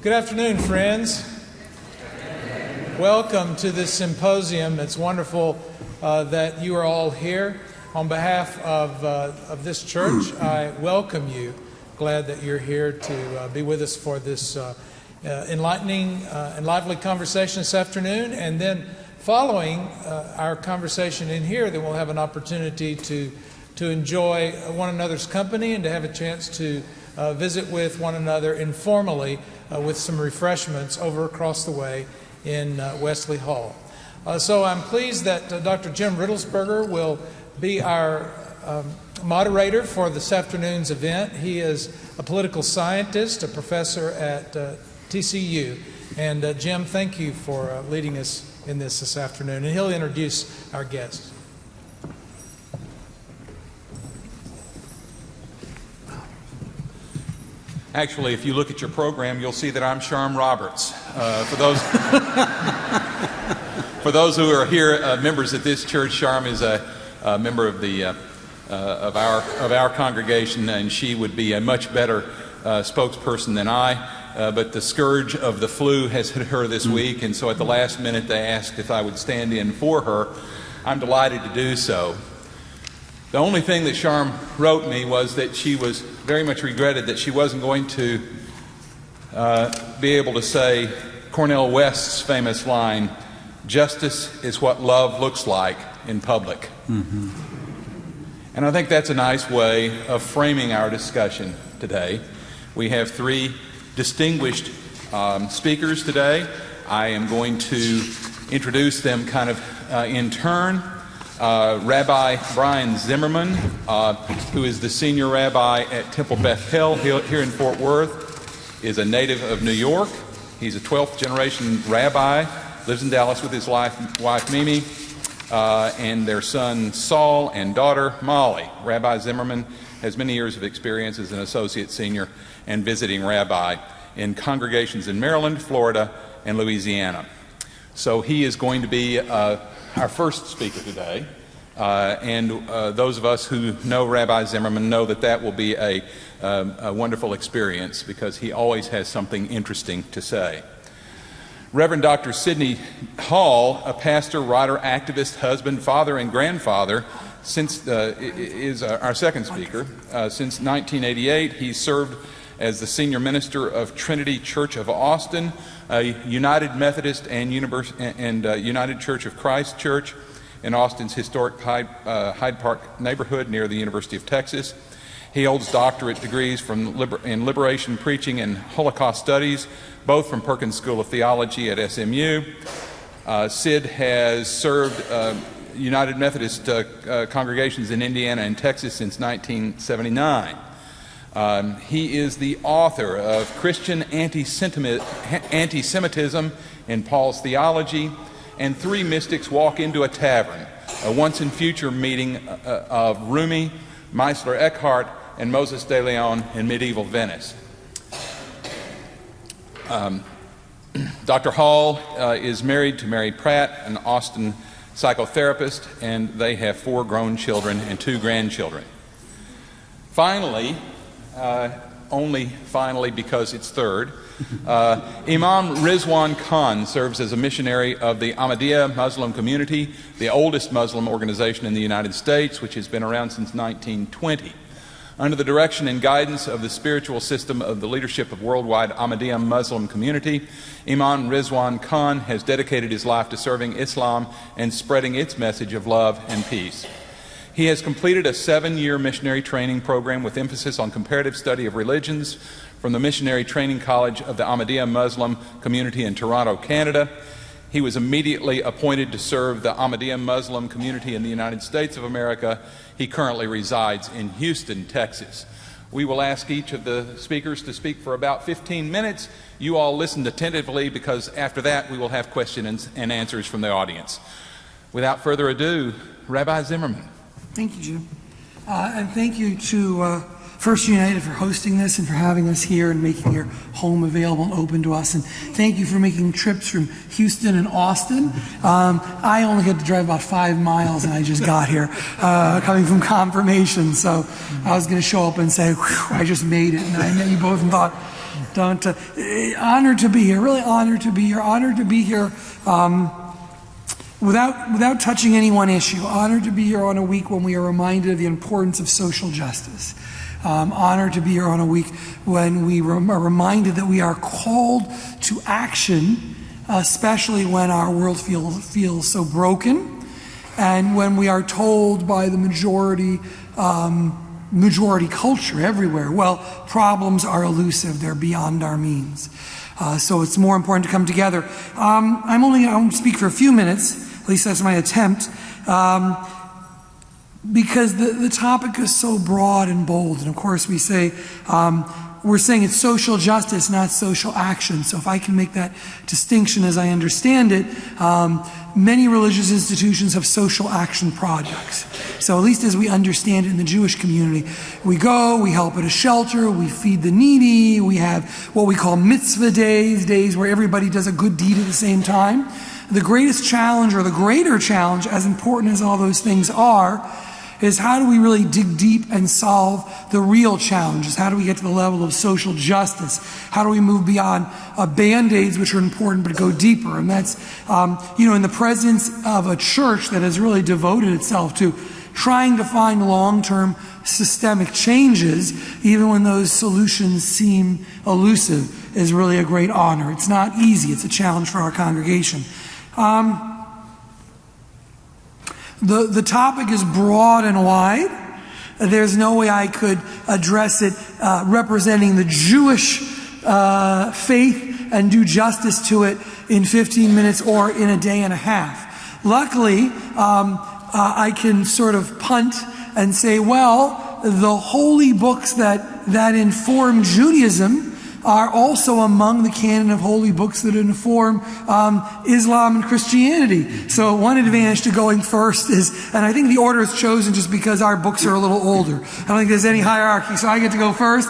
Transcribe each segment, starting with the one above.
Good afternoon, friends. Welcome to this symposium. It's wonderful that you are all here. On behalf of this church, I welcome you. Glad that you're here to be with us for this enlightening and lively conversation this afternoon. And then following our conversation in here, then we'll have an opportunity to enjoy one another's company and to have a chance to visit with one another informally with some refreshments over across the way in Wesley Hall. So I'm pleased that Dr. Jim Riddlesberger will be our moderator for this afternoon's event. He is a political scientist, a professor at TCU. And Jim, thank you for leading us in this afternoon. And he'll introduce our guests. Actually, if you look at your program, you'll see that I'm Sharm Roberts. For those who are here, members at this church, Sharm is a member of the of our congregation, and she would be a much better spokesperson than I. But the scourge of the flu has hit her this week, and so at the last minute they asked if I would stand in for her. I'm delighted to do so. The only thing that Sharm wrote me was that she was very much regretted that she wasn't going to be able to say Cornel West's famous line, "Justice is what love looks like in public." Mm-hmm. And I think that's a nice way of framing our discussion today. We have three distinguished speakers today. I am going to introduce them kind of in turn. Rabbi Brian Zimmerman, who is the senior rabbi at Temple Beth-El here in Fort Worth, is a native of New York. He's a 12th generation rabbi, lives in Dallas with his wife Mimi, and their son Saul and daughter Molly. Rabbi Zimmerman has many years of experience as an associate senior and visiting rabbi in congregations in Maryland, Florida, and Louisiana. So he is going to be our first speaker today, and those of us who know Rabbi Zimmerman know that will be a wonderful experience because he always has something interesting to say. Reverend Dr. Sidney Hall, a pastor, writer, activist, husband, father, and grandfather, is our second speaker. Since 1988, he served as the senior minister of Trinity Church of Austin, a United Methodist and United Church of Christ Church in Austin's historic Hyde Park neighborhood near the University of Texas. He holds doctorate degrees in liberation preaching and Holocaust studies, both from Perkins School of Theology at SMU. Sid has served United Methodist congregations in Indiana and Texas since 1979. He is the author of Christian Anti-Semitism in Paul's Theology and Three Mystics Walk into a Tavern, a once and future meeting of Rumi, Meisler Eckhart, and Moses de Leon in medieval Venice. Dr. Hall is married to Mary Pratt, an Austin psychotherapist, and they have 4 grown children and 2 grandchildren. Finally, only finally because it's third, Imam Rizwan Khan serves as a missionary of the Ahmadiyya Muslim community, the oldest Muslim organization in the United States, which has been around since 1920. Under the direction and guidance of the spiritual system of the leadership of worldwide Ahmadiyya Muslim community, Imam Rizwan Khan has dedicated his life to serving Islam and spreading its message of love and peace. He has completed a 7-year missionary training program with emphasis on comparative study of religions from the Missionary Training College of the Ahmadiyya Muslim community in Toronto, Canada. He was immediately appointed to serve the Ahmadiyya Muslim community in the United States of America. He currently resides in Houston, Texas. We will ask each of the speakers to speak for about 15 minutes. You all listen attentively because after that we will have questions and answers from the audience. Without further ado, Rabbi Zimmerman. Thank you, Jim. And thank you to First United for hosting this and for having us here and making your home available and open to us. And thank you for making trips from Houston and Austin. I only had to drive about 5 miles and I just got here, coming from confirmation. So I was going to show up and say, I just made it. And I met you both and thought, Honored to be here, really honored to be here. Honored to be here without touching any one issue. Honored to be here on a week when we are reminded of the importance of social justice. Honored to be here on a week when we are reminded that we are called to action, especially when our world feels so broken, and when we are told by the majority culture everywhere, well, problems are elusive, they're beyond our means. So it's more important to come together. I'm only going to speak for a few minutes, at least that's my attempt, because the topic is so broad and bold. And of course we say, we're saying it's social justice, not social action. So if I can make that distinction as I understand it, many religious institutions have social action projects. So at least as we understand it in the Jewish community, we go, we help at a shelter, we feed the needy, we have what we call mitzvah days where everybody does a good deed at the same time. The greatest challenge, or the greater challenge, as important as all those things are, is how do we really dig deep and solve the real challenges? How do we get to the level of social justice? How do we move beyond Band-Aids, which are important, but go deeper? And that's, in the presence of a church that has really devoted itself to trying to find long-term systemic changes, even when those solutions seem elusive, is really a great honor. It's not easy. It's a challenge for our congregation. The topic is broad and wide. There's no way I could address it representing the Jewish faith and do justice to it in 15 minutes or in a day and a half. Luckily, I can sort of punt and say, well, the holy books that inform Judaism are also among the canon of holy books that inform Islam and Christianity. So one advantage to going first is, and I think the order is chosen just because our books are a little older. I don't think there's any hierarchy, so I get to go first.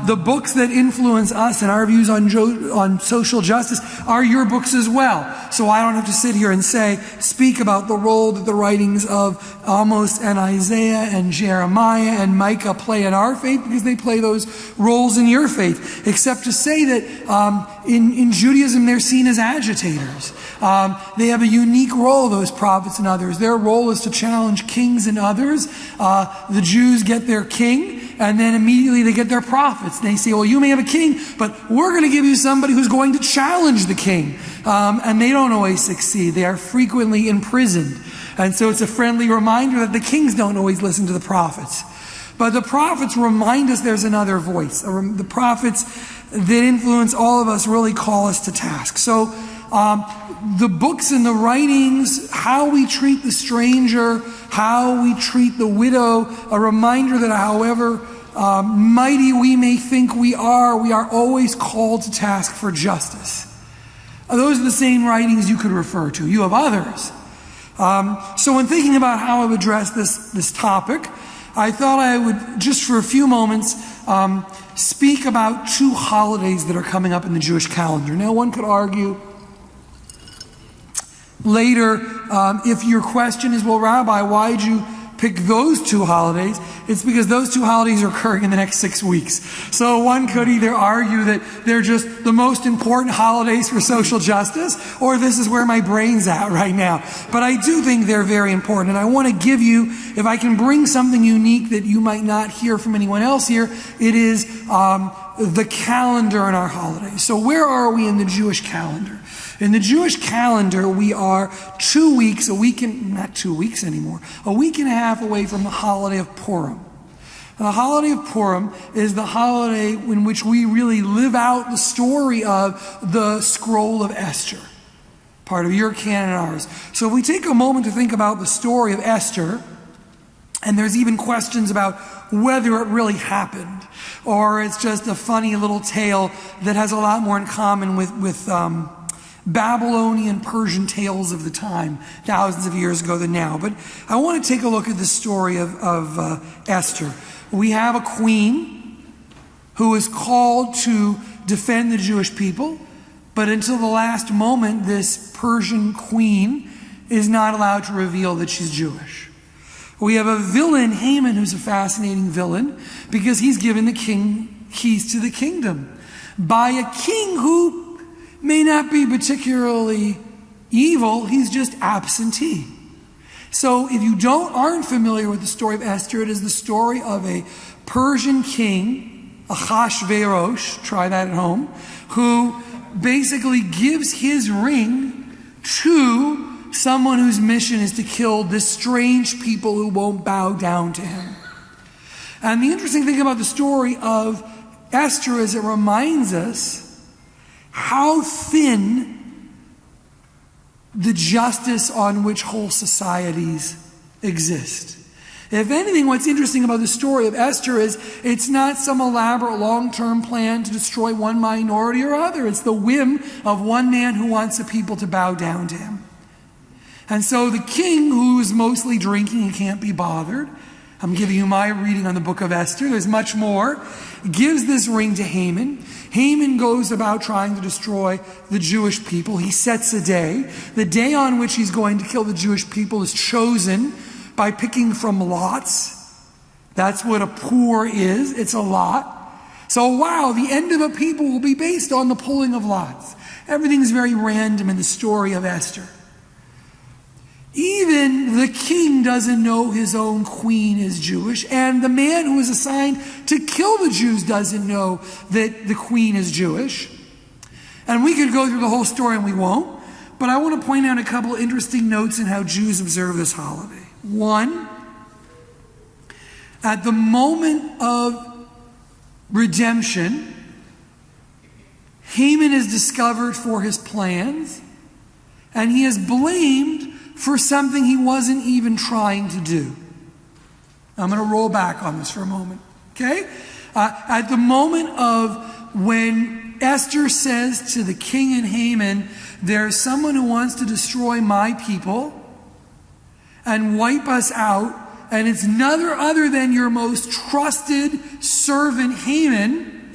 The books that influence us and our views on social justice are your books as well. So I don't have to sit here and speak about the role that the writings of Amos and Isaiah and Jeremiah and Micah play in our faith, because they play those roles in your faith. Except to say that in Judaism they're seen as agitators. They have a unique role, those prophets and others. Their role is to challenge kings and others. The Jews get their king, and then immediately they get their prophets. They say, well, you may have a king, but we're going to give you somebody who's going to challenge the king. And they don't always succeed. They are frequently imprisoned. And so it's a friendly reminder that the kings don't always listen to the prophets. But the prophets remind us there's another voice. The prophets that influence all of us really call us to task. So the books and the writings, how we treat the stranger, how we treat the widow, a reminder that however mighty we may think we are always called to task for justice. Those are the same writings you could refer to. You have others. So when thinking about how I would address this topic, I thought I would, just for a few moments, speak about two holidays that are coming up in the Jewish calendar. Now, one could argue later, if your question is, well, Rabbi, why did you pick those two holidays? It's because those two holidays are occurring in the next 6 weeks. So one could either argue that they're just the most important holidays for social justice, or this is where my brain's at right now. But I do think they're very important, and I want to give you, if I can bring something unique that you might not hear from anyone else here, it is the calendar in our holidays. So where are we in the Jewish calendar? In the Jewish calendar, we are 2 weeks, not 2 weeks anymore, a week and a half away from the holiday of Purim. And the holiday of Purim is the holiday in which we really live out the story of the scroll of Esther, part of your canon and ours. So if we take a moment to think about the story of Esther, and there's even questions about whether it really happened, or it's just a funny little tale that has a lot more in common with Babylonian Persian tales of the time, thousands of years ago than now. But I want to take a look at the story of Esther. We have a queen who is called to defend the Jewish people, but until the last moment, this Persian queen is not allowed to reveal that she's Jewish. We have a villain, Haman, who's a fascinating villain, because he's given the king keys to the kingdom. by a king who may not be particularly evil, he's just absentee. So if you aren't familiar with the story of Esther, it is the story of a Persian king, Ahasuerus, try that at home, who basically gives his ring to someone whose mission is to kill this strange people who won't bow down to him. And the interesting thing about the story of Esther is it reminds us how thin the justice on which whole societies exist. If anything, what's interesting about the story of Esther is it's not some elaborate long-term plan to destroy one minority or other. It's the whim of one man who wants the people to bow down to him. And so the king, who is mostly drinking and can't be bothered, I'm giving you my reading on the book of Esther, there's much more, gives this ring to Haman. Haman goes about trying to destroy the Jewish people. He sets a day. The day on which he's going to kill the Jewish people is chosen by picking from lots. That's what a pour is. It's a lot. So wow, the end of a people will be based on the pulling of lots. Everything's very random in the story of Esther. Even the king doesn't know his own queen is Jewish, and the man who is assigned to kill the Jews doesn't know that the queen is Jewish. And we could go through the whole story and we won't, but I want to point out a couple of interesting notes in how Jews observe this holiday. One, at the moment of redemption, Haman is discovered for his plans, and he is blamed for something he wasn't even trying to do. I'm going to roll back on this for a moment. Okay? At the moment of when Esther says to the king and Haman, there's someone who wants to destroy my people and wipe us out, and it's none other than your most trusted servant Haman,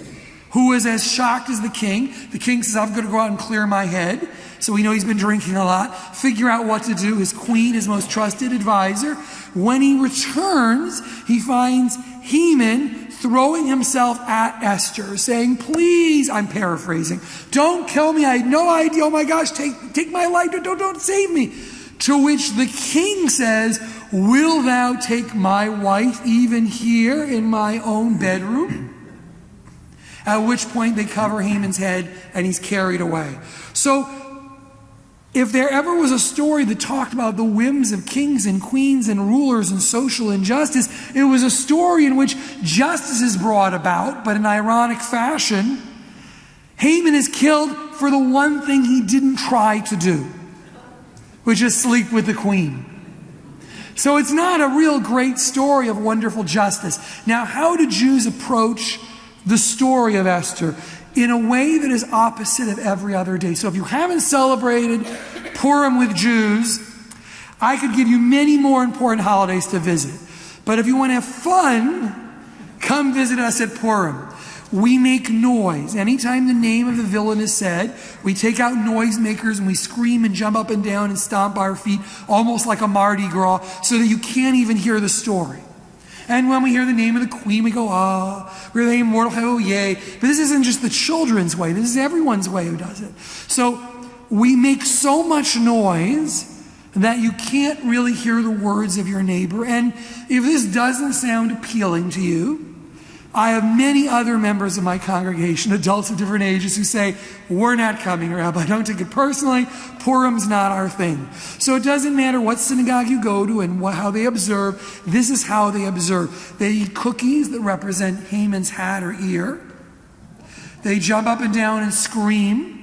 who is as shocked as the king. The king says, I'm going to go out and clear my head. So we know he's been drinking a lot. Figure out what to do. His queen, his most trusted advisor. When he returns, he finds Haman throwing himself at Esther, saying, please, I'm paraphrasing, don't kill me. I had no idea. Oh my gosh, take my life. Don't save me. To which the king says, will thou take my wife even here in my own bedroom? At which point they cover Haman's head and he's carried away. So if there ever was a story that talked about the whims of kings and queens and rulers and social injustice, it was a story in which justice is brought about, but in ironic fashion, Haman is killed for the one thing he didn't try to do, which is sleep with the queen. So it's not a real great story of wonderful justice. Now, how do Jews approach the story of Esther? In a way that is opposite of every other day. So if you haven't celebrated Purim with Jews, I could give you many more important holidays to visit. But if you want to have fun, come visit us at Purim. We make noise. Anytime the name of the villain is said, we take out noisemakers and we scream and jump up and down and stomp our feet, almost like a Mardi Gras, so that you can't even hear the story. And when we hear the name of the queen, we go, ah, we're the immortal, oh yay. But this isn't just the children's way. This is everyone's way who does it. So we make so much noise that you can't really hear the words of your neighbor. And if this doesn't sound appealing to you, I have many other members of my congregation, adults of different ages, who say, we're not coming, Rabbi. Don't take it personally. Purim's not our thing. So it doesn't matter what synagogue you go to and how they observe. This is how they observe. They eat cookies that represent Haman's hat or ear. They jump up and down and scream.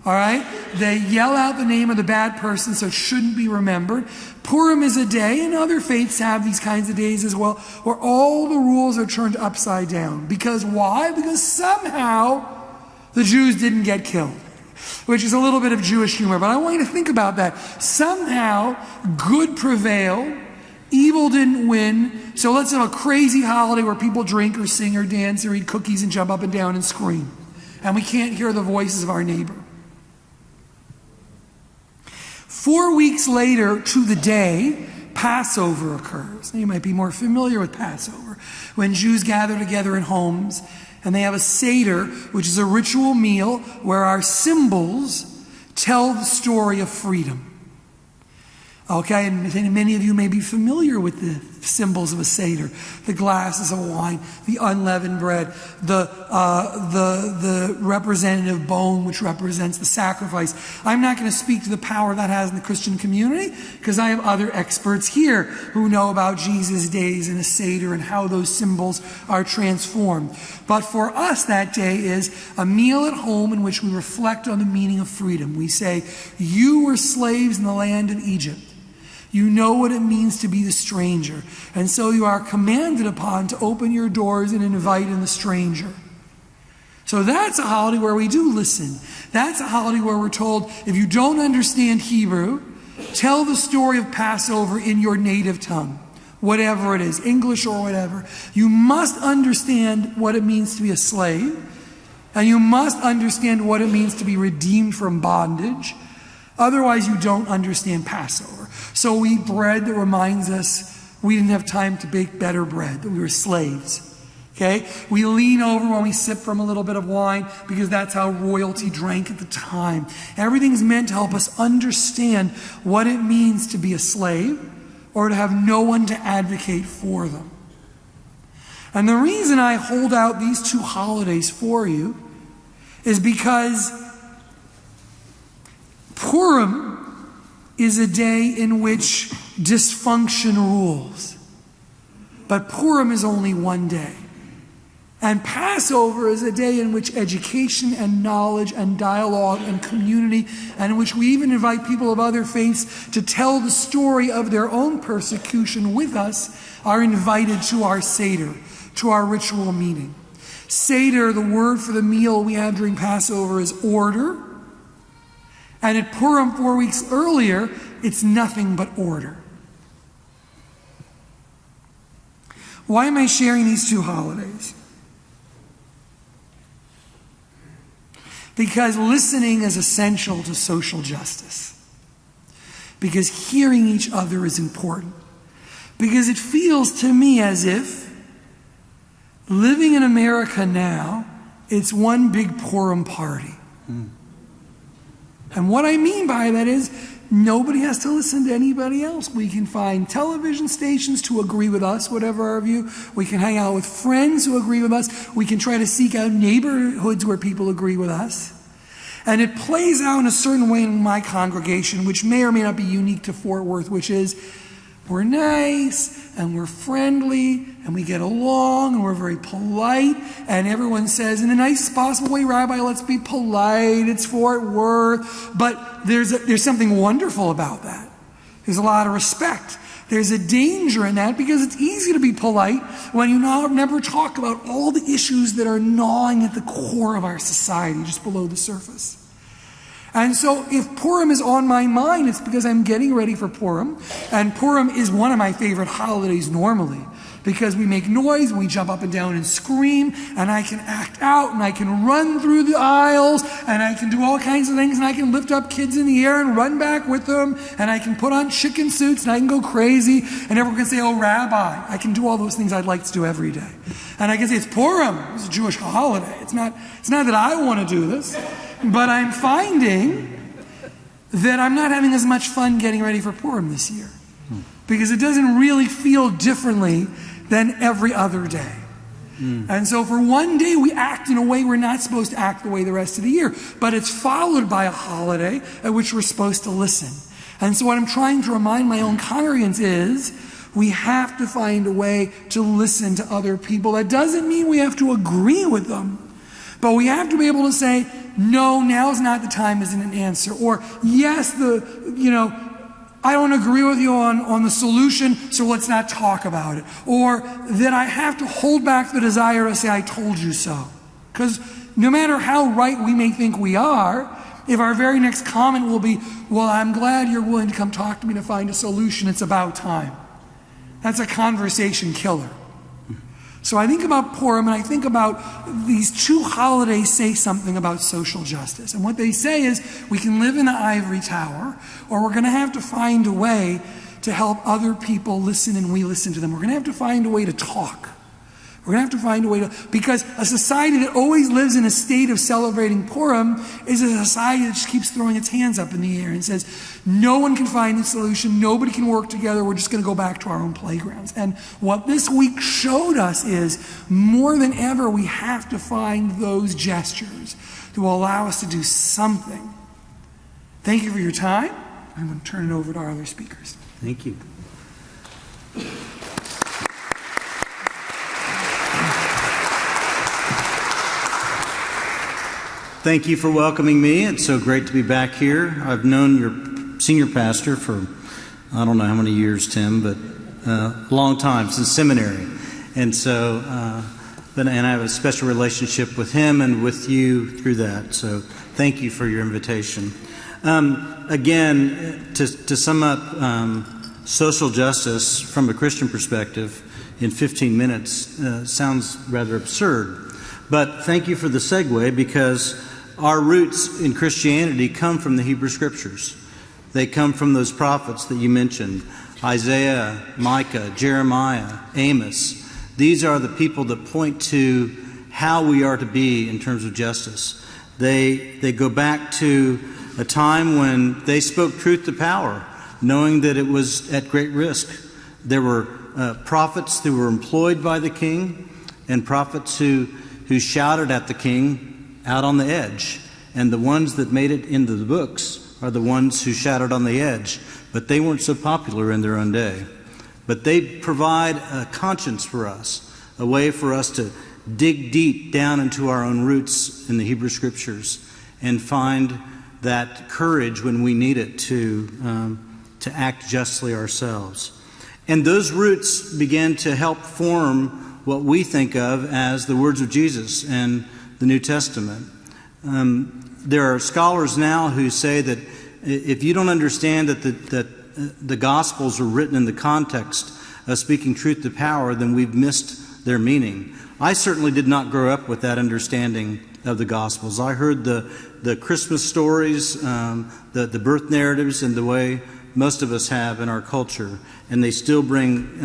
All right? They yell out the name of the bad person, so it shouldn't be remembered. Purim is a day, and other faiths have these kinds of days as well, where all the rules are turned upside down. Because why? Because somehow the Jews didn't get killed, which is a little bit of Jewish humor. But I want you to think about that. Somehow good prevailed, evil didn't win, so let's have a crazy holiday where people drink or sing or dance or eat cookies and jump up and down and scream. And we can't hear the voices of our neighbor. 4 weeks later to the day, Passover occurs. Now, you might be more familiar with Passover, when Jews gather together in homes And they have a Seder, which is a ritual meal where our symbols tell the story of freedom. Okay, and many of you may be familiar with the symbols of a Seder. The glasses of wine, the unleavened bread, the representative bone, which represents the sacrifice. I'm not going to speak to the power that has in the Christian community, because I have other experts here who know about Jesus' days and a Seder and how those symbols are transformed. But for us, that day is a meal at home in which we reflect on the meaning of freedom. We say, you were slaves in the land of Egypt. You know what it means to be the stranger. And so you are commanded upon to open your doors and invite in the stranger. So that's a holiday where we do listen. That's a holiday where we're told, if you don't understand Hebrew, tell the story of Passover in your native tongue, whatever it is, English or whatever. You must understand what it means to be a slave, and you must understand what it means to be redeemed from bondage. Otherwise, you don't understand Passover. So we eat bread that reminds us we didn't have time to bake better bread, that we were slaves. Okay? We lean over when we sip from a little bit of wine because that's how royalty drank at the time. Everything's meant to help us understand what it means to be a slave or to have no one to advocate for them. And the reason I hold out these two holidays for you is because Purim is a day in which dysfunction rules. But Purim is only one day. And Passover is a day in which education and knowledge and dialogue and community, and in which we even invite people of other faiths to tell the story of their own persecution with us, are invited to our Seder, to our ritual meeting. Seder, the word for the meal we have during Passover, is order. And at Purim 4 weeks earlier, it's nothing but order. Why am I sharing these two holidays? Because listening is essential to social justice. Because hearing each other is important. Because it feels to me as if living in America now, it's one big Purim party. And what I mean by that is nobody has to listen to anybody else. We can find television stations to agree with us, whatever our view. We can hang out with friends who agree with us. We can try to seek out neighborhoods where people agree with us. And it plays out in a certain way in my congregation, which may or may not be unique to Fort Worth, which is we're nice and we're friendly and we get along and we're very polite, and everyone says in the nicest possible way, Rabbi, let's be polite, it's Fort Worth. But there's something wonderful about that. There's a lot of respect. There's a danger in that because it's easy to be polite when you never talk about all the issues that are gnawing at the core of our society, just below the surface. And so if Purim is on my mind, it's because I'm getting ready for Purim. And Purim is one of my favorite holidays normally, because we make noise and we jump up and down and scream, and I can act out and I can run through the aisles and I can do all kinds of things, and I can lift up kids in the air and run back with them, and I can put on chicken suits and I can go crazy, and everyone can say, oh, Rabbi. I can do all those things I'd like to do every day. And I can say, it's Purim. It's a Jewish holiday. It's not that I want to do this, but I'm finding that I'm not having as much fun getting ready for Purim this year, because it doesn't really feel differently than every other day. And so for one day we act in a way we're not supposed to act the way the rest of the year, but it's followed by a holiday at which we're supposed to listen. And so what I'm trying to remind my own congregants is we have to find a way to listen to other people. That doesn't mean we have to agree with them, but we have to be able to say, no, now's not the time isn't an answer. Or, yes, I don't agree with you on the solution, so let's not talk about it. Or that I have to hold back the desire to say, I told you so. Because no matter how right we may think we are, if our very next comment will be, well, I'm glad you're willing to come talk to me to find a solution, it's about time. That's a conversation killer. So I think about Purim, and I think about these two holidays say something about social justice. And what they say is we can live in the ivory tower, or we're going to have to find a way to help other people listen and we listen to them. We're going to have to find a way to talk. We're going to have to find a way to, because a society that always lives in a state of celebrating Purim is a society that just keeps throwing its hands up in the air and says, no one can find a solution, nobody can work together, we're just going to go back to our own playgrounds. And what this week showed us is, more than ever, we have to find those gestures that will allow us to do something. Thank you for your time. I'm going to turn it over to our other speakers. Thank you. Thank you for welcoming me. It's so great to be back here. I've known your senior pastor for, I don't know how many years, Tim, but a long time, since seminary. And so, and I have a special relationship with him and with you through that. So thank you for your invitation. Again, to sum up social justice from a Christian perspective in 15 minutes sounds rather absurd. But thank you for the segue, because our roots in Christianity come from the Hebrew Scriptures. They come from those prophets that you mentioned, Isaiah, Micah, Jeremiah, Amos. These are the people that point to how we are to be in terms of justice. They go back to a time when they spoke truth to power, knowing that it was at great risk. There were prophets who were employed by the king, and prophets who shouted at the king out on the edge. And the ones that made it into the books are the ones who shouted on the edge. But they weren't so popular in their own day. But they provide a conscience for us, a way for us to dig deep down into our own roots in the Hebrew Scriptures and find that courage when we need it to act justly ourselves. And those roots began to help form what we think of as the words of Jesus and the New Testament. There are scholars now who say that if you don't understand that the Gospels are written in the context of speaking truth to power, then we've missed their meaning. I certainly did not grow up with that understanding of the Gospels. I heard the Christmas stories, the birth narratives, in the way most of us have in our culture, and they still bring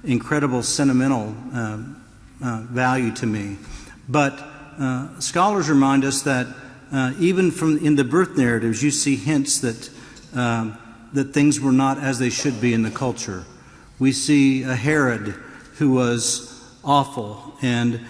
incredible sentimental value to me. But scholars remind us that even in the birth narratives, you see hints that things were not as they should be in the culture. We see a Herod who was awful, and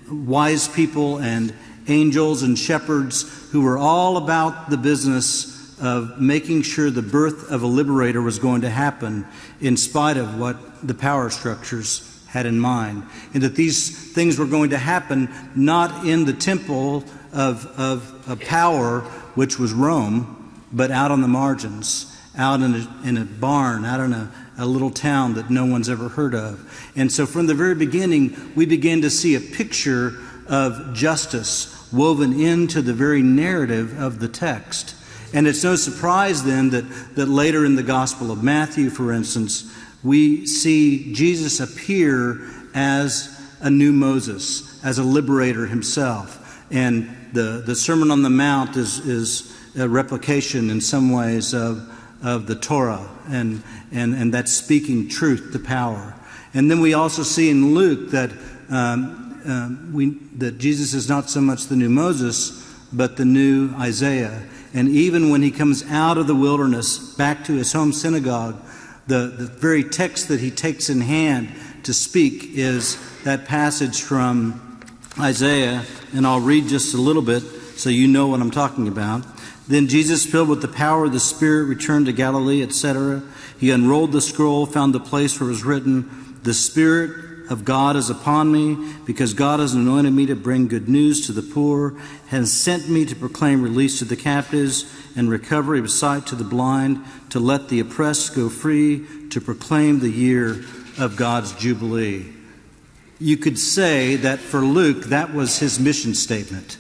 wise people and angels and shepherds who were all about the business of making sure the birth of a liberator was going to happen in spite of what the power structures had in mind, and that these things were going to happen not in the temple of power, which was Rome, but out on the margins, out in a barn, out in a little town that no one's ever heard of. And so from the very beginning, we began to see a picture of justice woven into the very narrative of the text. And it's no surprise then that later in the Gospel of Matthew, for instance, we see Jesus appear as a new Moses, as a liberator himself. And the Sermon on the Mount is a replication in some ways of the Torah, and that's speaking truth to power. And then we also see in Luke that that Jesus is not so much the new Moses, but the new Isaiah. And even when he comes out of the wilderness back to his home synagogue, the very text that he takes in hand to speak is that passage from Isaiah, and I'll read just a little bit so you know what I'm talking about. Then Jesus, filled with the power of the Spirit, returned to Galilee, etc. He unrolled the scroll, found the place where it was written, "The Spirit of God is upon me, because God has anointed me to bring good news to the poor, has sent me to proclaim release to the captives and recovery of sight to the blind, to let the oppressed go free, to proclaim the year of God's Jubilee." You could say that for Luke, that was his mission statement,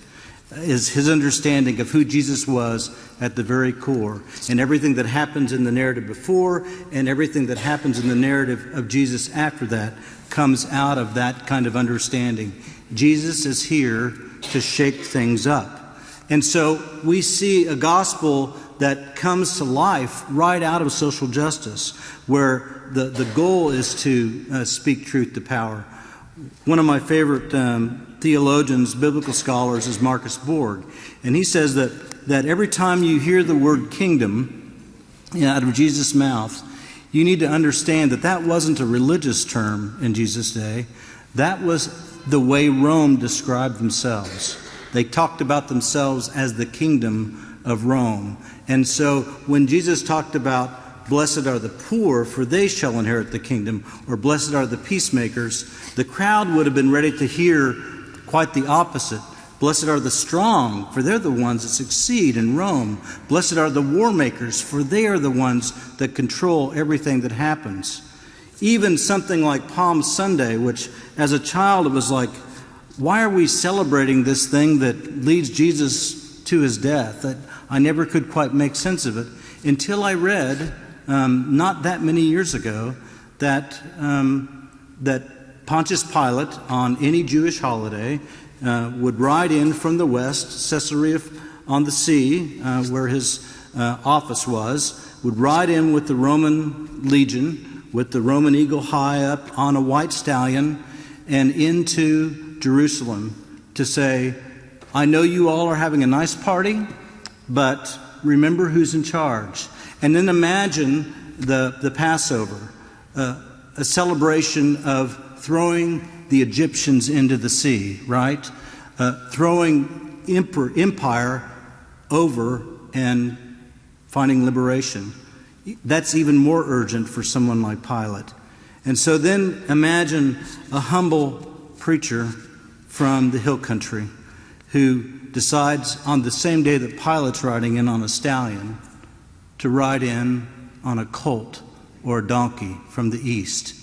is his understanding of who Jesus was at the very core. And everything that happens in the narrative before and everything that happens in the narrative of Jesus after that comes out of that kind of understanding. Jesus is here to shake things up. And so we see a gospel that comes to life right out of social justice, where the goal is to speak truth to power. One of my favorite theologians, biblical scholars, is Marcus Borg. And he says that every time you hear the word kingdom out of Jesus' mouth, you need to understand that wasn't a religious term in Jesus' day. That was the way Rome described themselves. They talked about themselves as the kingdom of Rome. And so when Jesus talked about blessed are the poor, for they shall inherit the kingdom, or blessed are the peacemakers, the crowd would have been ready to hear quite the opposite. Blessed are the strong, for they're the ones that succeed in Rome. Blessed are the war makers, for they are the ones that control everything that happens. Even something like Palm Sunday, which as a child it was like, why are we celebrating this thing that leads Jesus to his death? That I never could quite make sense of it until I read, not that many years ago, that Pontius Pilate, on any Jewish holiday, would ride in from the west, Caesarea on the sea, where his office was, would ride in with the Roman legion, with the Roman eagle high up on a white stallion, and into Jerusalem to say, I know you all are having a nice party, but remember who's in charge. And then imagine the Passover, a celebration of throwing the Egyptians into the sea, right? Throwing empire over and finding liberation. That's even more urgent for someone like Pilate. And so then imagine a humble preacher from the hill country who decides on the same day that Pilate's riding in on a stallion to ride in on a colt or a donkey from the east.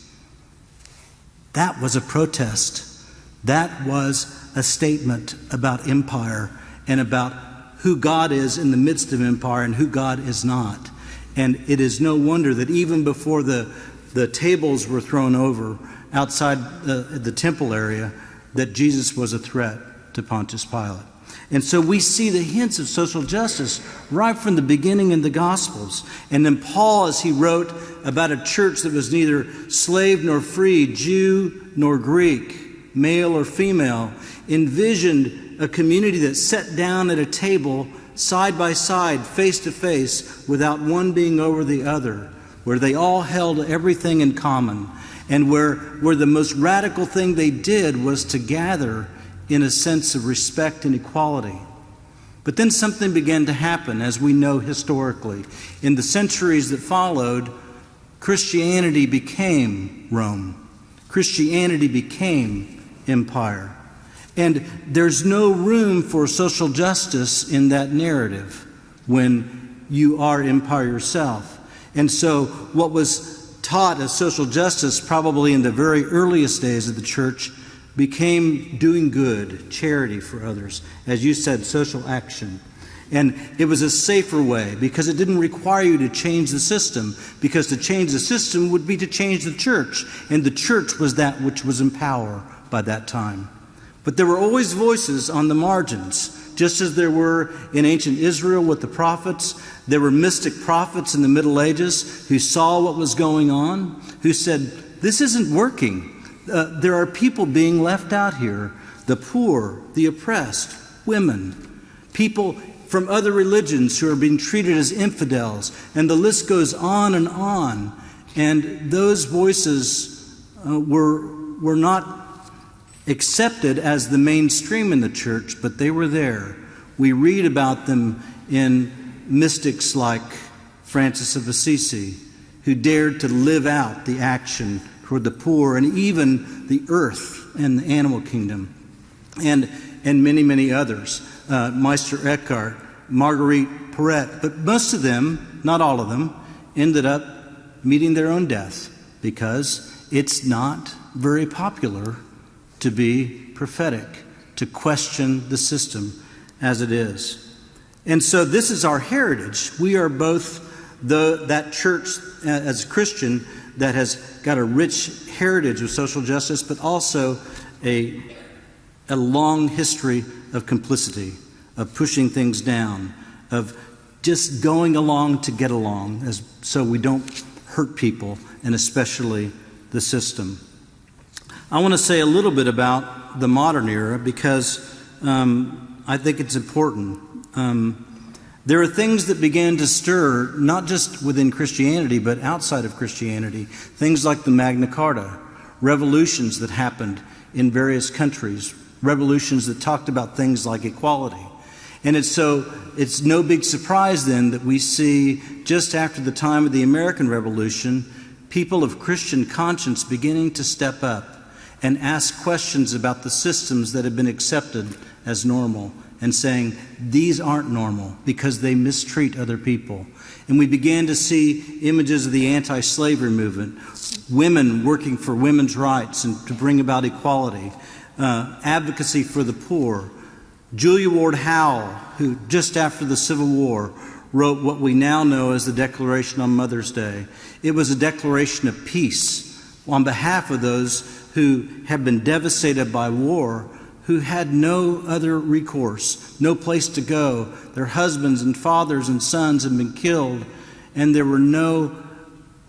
That was a protest. That was a statement about empire and about who God is in the midst of empire and who God is not. And it is no wonder that even before the tables were thrown over outside the temple area, that Jesus was a threat to Pontius Pilate. And so we see the hints of social justice right from the beginning in the Gospels. And then Paul, as he wrote about a church that was neither slave nor free, Jew nor Greek, male or female, envisioned a community that sat down at a table side by side, face to face, without one being over the other, where they all held everything in common, and where the most radical thing they did was to gather in a sense of respect and equality. But then something began to happen, as we know historically. In the centuries that followed, Christianity became Rome. Christianity became empire. And there's no room for social justice in that narrative when you are empire yourself. And so what was taught as social justice probably in the very earliest days of the church became doing good, charity for others, as you said, social action. And it was a safer way because it didn't require you to change the system, because to change the system would be to change the church, and the church was that which was in power by that time. But there were always voices on the margins, just as there were in ancient Israel with the prophets. There were mystic prophets in the Middle Ages who saw what was going on, who said, this isn't working. There are people being left out here, the poor, the oppressed, women, people from other religions who are being treated as infidels, and the list goes on and on. And those voices were not accepted as the mainstream in the church, but they were there. We read about them in mystics like Francis of Assisi, who dared to live out the action toward the poor and even the earth and the animal kingdom, and many, many others. Meister Eckhart, Marguerite Porete, but most of them, not all of them, ended up meeting their own death because it's not very popular to be prophetic, to question the system as it is. And so this is our heritage. We are both that church as a Christian that has got a rich heritage of social justice, but also a long history of complicity, of pushing things down, of just going along to get along, so we don't hurt people, and especially the system. I want to say a little bit about the modern era because I think it's important. There are things that began to stir, not just within Christianity, but outside of Christianity. Things like the Magna Carta, revolutions that happened in various countries, revolutions that talked about things like equality. And it's no big surprise then that we see, just after the time of the American Revolution, people of Christian conscience beginning to step up and ask questions about the systems that have been accepted as normal and saying, these aren't normal because they mistreat other people. And we began to see images of the anti-slavery movement, women working for women's rights and to bring about equality, advocacy for the poor. Julia Ward Howe, who just after the Civil War wrote what we now know as the Declaration on Mother's Day. It was a declaration of peace on behalf of those who have been devastated by war, who had no other recourse, no place to go. Their husbands and fathers and sons had been killed, and there were no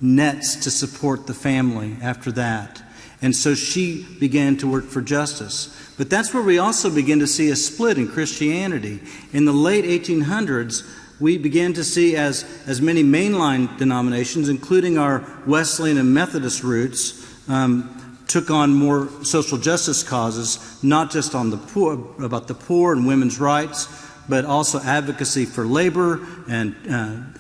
nets to support the family after that. And so she began to work for justice. But that's where we also begin to see a split in Christianity. In the late 1800s, we began to see as many mainline denominations, including our Wesleyan and Methodist roots, took on more social justice causes, not just on the poor, about the poor and women's rights, but also advocacy for labor and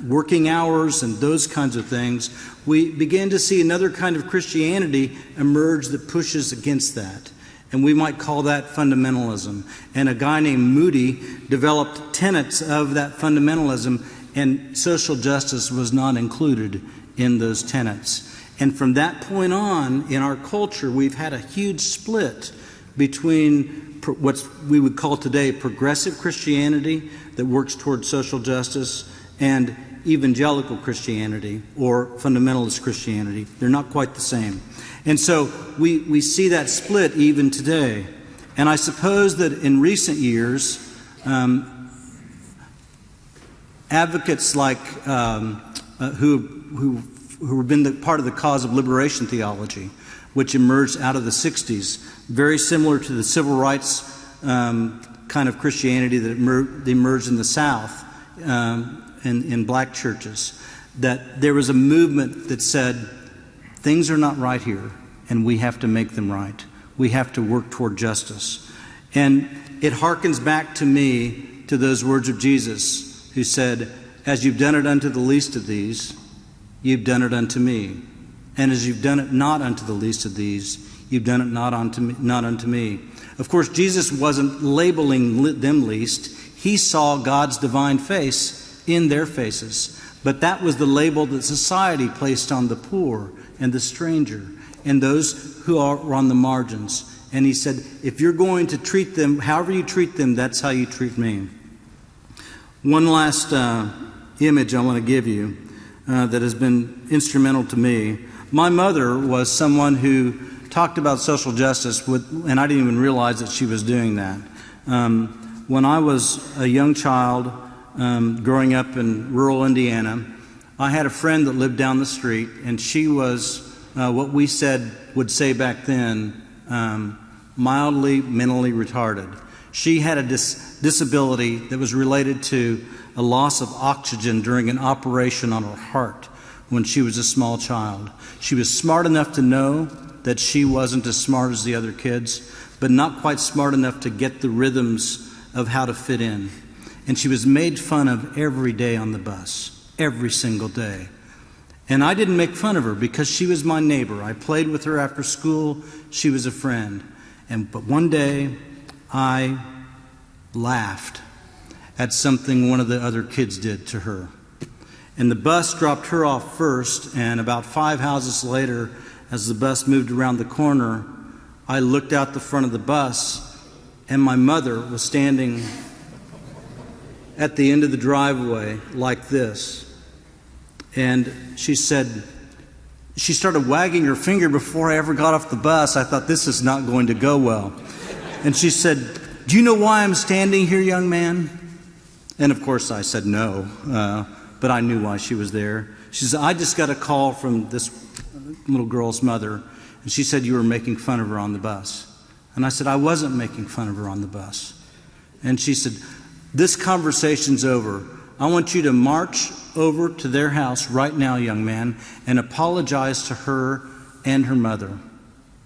working hours and those kinds of things. We began to see another kind of Christianity emerge that pushes against that. And we might call that fundamentalism. And a guy named Moody developed tenets of that fundamentalism, and social justice was not included in those tenets. And from that point on, in our culture, we've had a huge split between what we would call today progressive Christianity that works toward social justice and evangelical Christianity or fundamentalist Christianity. They're not quite the same. And so we see that split even today. And I suppose that in recent years, advocates like who have been part of the cause of liberation theology, which emerged out of the 60s, very similar to the civil rights kind of Christianity that emerged in the South in black churches, that there was a movement that said, things are not right here, and we have to make them right. We have to work toward justice. And it harkens back to me to those words of Jesus, who said, as you've done it unto the least of these, you've done it unto me. And as you've done it not unto the least of these, you've done it not unto me. Of course, Jesus wasn't labeling them least. He saw God's divine face in their faces. But that was the label that society placed on the poor and the stranger and those who are on the margins. And he said, if you're going to treat them, however you treat them, that's how you treat me. One last image I want to give you that has been instrumental to me. My mother was someone who talked about social justice, and I didn't even realize that she was doing that. When I was a young child, growing up in rural Indiana, I had a friend that lived down the street, and she was what we would say back then, mildly mentally retarded. She had a disability that was related to a loss of oxygen during an operation on her heart when she was a small child. She was smart enough to know that she wasn't as smart as the other kids, but not quite smart enough to get the rhythms of how to fit in. And she was made fun of every day on the bus, every single day. And I didn't make fun of her because she was my neighbor. I played with her after school. She was a friend. But one day, I laughed at something one of the other kids did to her. And the bus dropped her off first, and about 5 houses later, as the bus moved around the corner, I looked out the front of the bus, and my mother was standing at the end of the driveway like this. And she said, she started wagging her finger before I ever got off the bus. I thought, this is not going to go well. And she said, do you know why I'm standing here, young man? And of course I said no, but I knew why she was there. She said, I just got a call from this little girl's mother, And she said, you were making fun of her on the bus. And I said, I wasn't making fun of her on the bus. And she said, this conversation's over. I want you to march over to their house right now, young man, and apologize to her and her mother.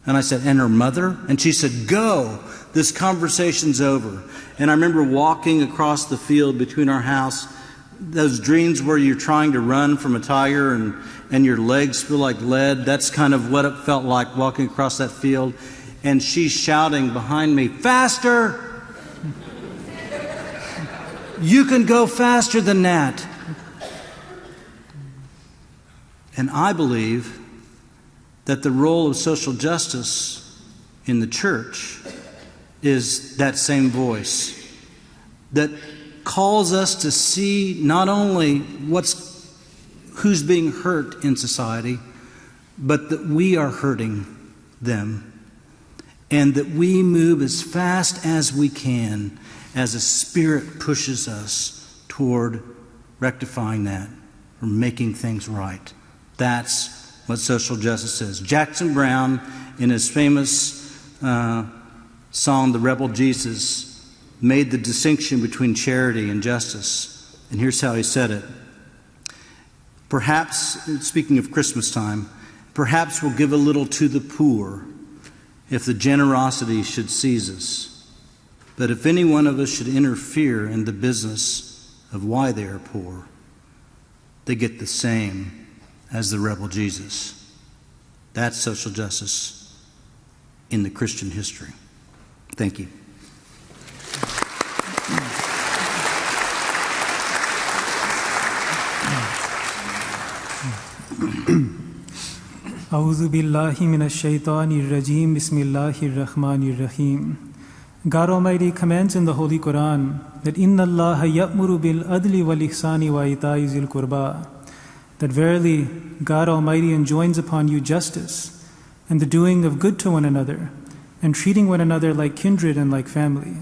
And I said, and her mother? And she said, go. This conversation's over. And I remember walking across the field between our house, those dreams where you're trying to run from a tiger and your legs feel like lead. That's kind of what it felt like walking across that field. And she's shouting behind me, faster! You can go faster than that. And I believe that the role of social justice in the church is that same voice that calls us to see not only who's being hurt in society, but that we are hurting them, and that we move as fast as we can as the Spirit pushes us toward rectifying that or making things right. That's what social justice is. Jackson Browne, in his famous song, The Rebel Jesus, made the distinction between charity and justice. And here's how he said it. Perhaps, speaking of Christmas time, perhaps we'll give a little to the poor if the generosity should seize us. But if any one of us should interfere in the business of why they are poor, they get the same as the rebel Jesus. That's social justice in the Christian history. Thank you. A'udhu billahi minash shaitanir rajim. Bismillahir rahmanir rahim. God Almighty commands in the Holy Quran that Inna Allaha ya'muru bil adli wal ihsani wa ita'i zil qurba, that verily God Almighty enjoins upon you justice and the doing of good to one another and treating one another like kindred and like family.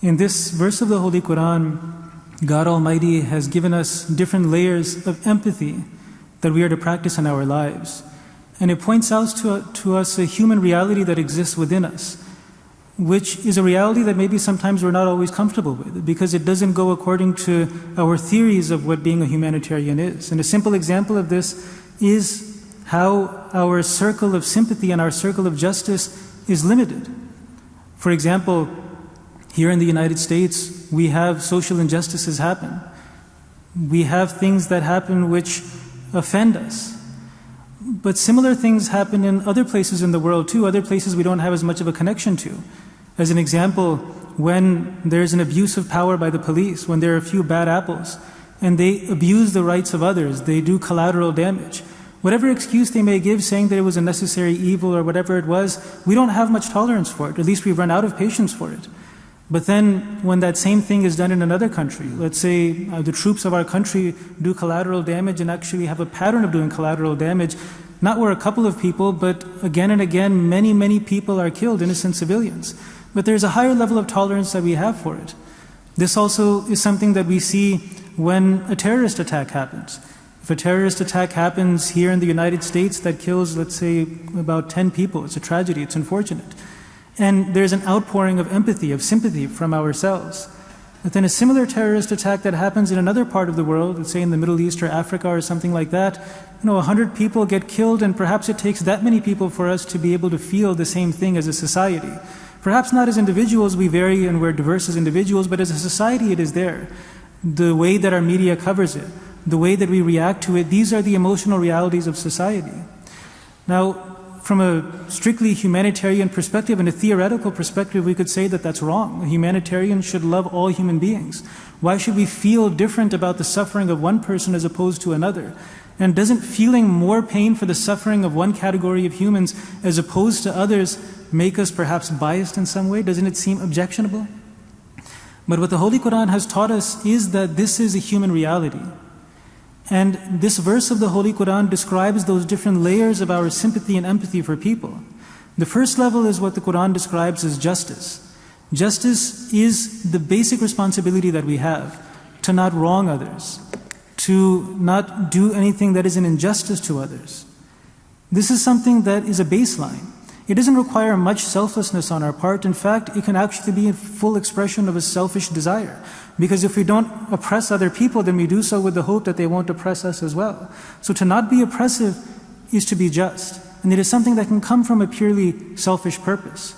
In this verse of the Holy Quran, God Almighty has given us different layers of empathy that we are to practice in our lives. And it points out to us a human reality that exists within us, which is a reality that maybe sometimes we're not always comfortable with because it doesn't go according to our theories of what being a humanitarian is. And a simple example of this is how our circle of sympathy and our circle of justice is limited. For example, here in the United States, we have social injustices happen. We have things that happen which offend us. But similar things happen in other places in the world too, other places we don't have as much of a connection to. As an example, when there's an abuse of power by the police, when there are a few bad apples, and they abuse the rights of others, they do collateral damage. Whatever excuse they may give, saying that it was a necessary evil or whatever it was, we don't have much tolerance for it. At least we've run out of patience for it. But then when that same thing is done in another country, let's say the troops of our country do collateral damage and actually have a pattern of doing collateral damage, not where a couple of people, but again and again, many, many people are killed, innocent civilians. But there's a higher level of tolerance that we have for it. This also is something that we see when a terrorist attack happens. If a terrorist attack happens here in the United States that kills, let's say, about 10 people, it's a tragedy, it's unfortunate. And there's an outpouring of empathy, of sympathy from ourselves. But then a similar terrorist attack that happens in another part of the world, let's say in the Middle East or Africa or something like that, 100 people get killed, and perhaps it takes that many people for us to be able to feel the same thing as a society. Perhaps not as individuals, we vary and we're diverse as individuals, but as a society it is there. The way that our media covers it, the way that we react to it, these are the emotional realities of society. Now, from a strictly humanitarian perspective and a theoretical perspective, we could say that that's wrong. A humanitarian should love all human beings. Why should we feel different about the suffering of one person as opposed to another? And doesn't feeling more pain for the suffering of one category of humans as opposed to others make us perhaps biased in some way? Doesn't it seem objectionable? But what the Holy Quran has taught us is that this is a human reality. And this verse of the Holy Quran describes those different layers of our sympathy and empathy for people. The first level is what the Quran describes as justice. Justice is the basic responsibility that we have, to not wrong others, to not do anything that is an injustice to others. This is something that is a baseline. It doesn't require much selflessness on our part. In fact, it can actually be a full expression of a selfish desire. Because if we don't oppress other people, then we do so with the hope that they won't oppress us as well. So to not be oppressive is to be just. And it is something that can come from a purely selfish purpose.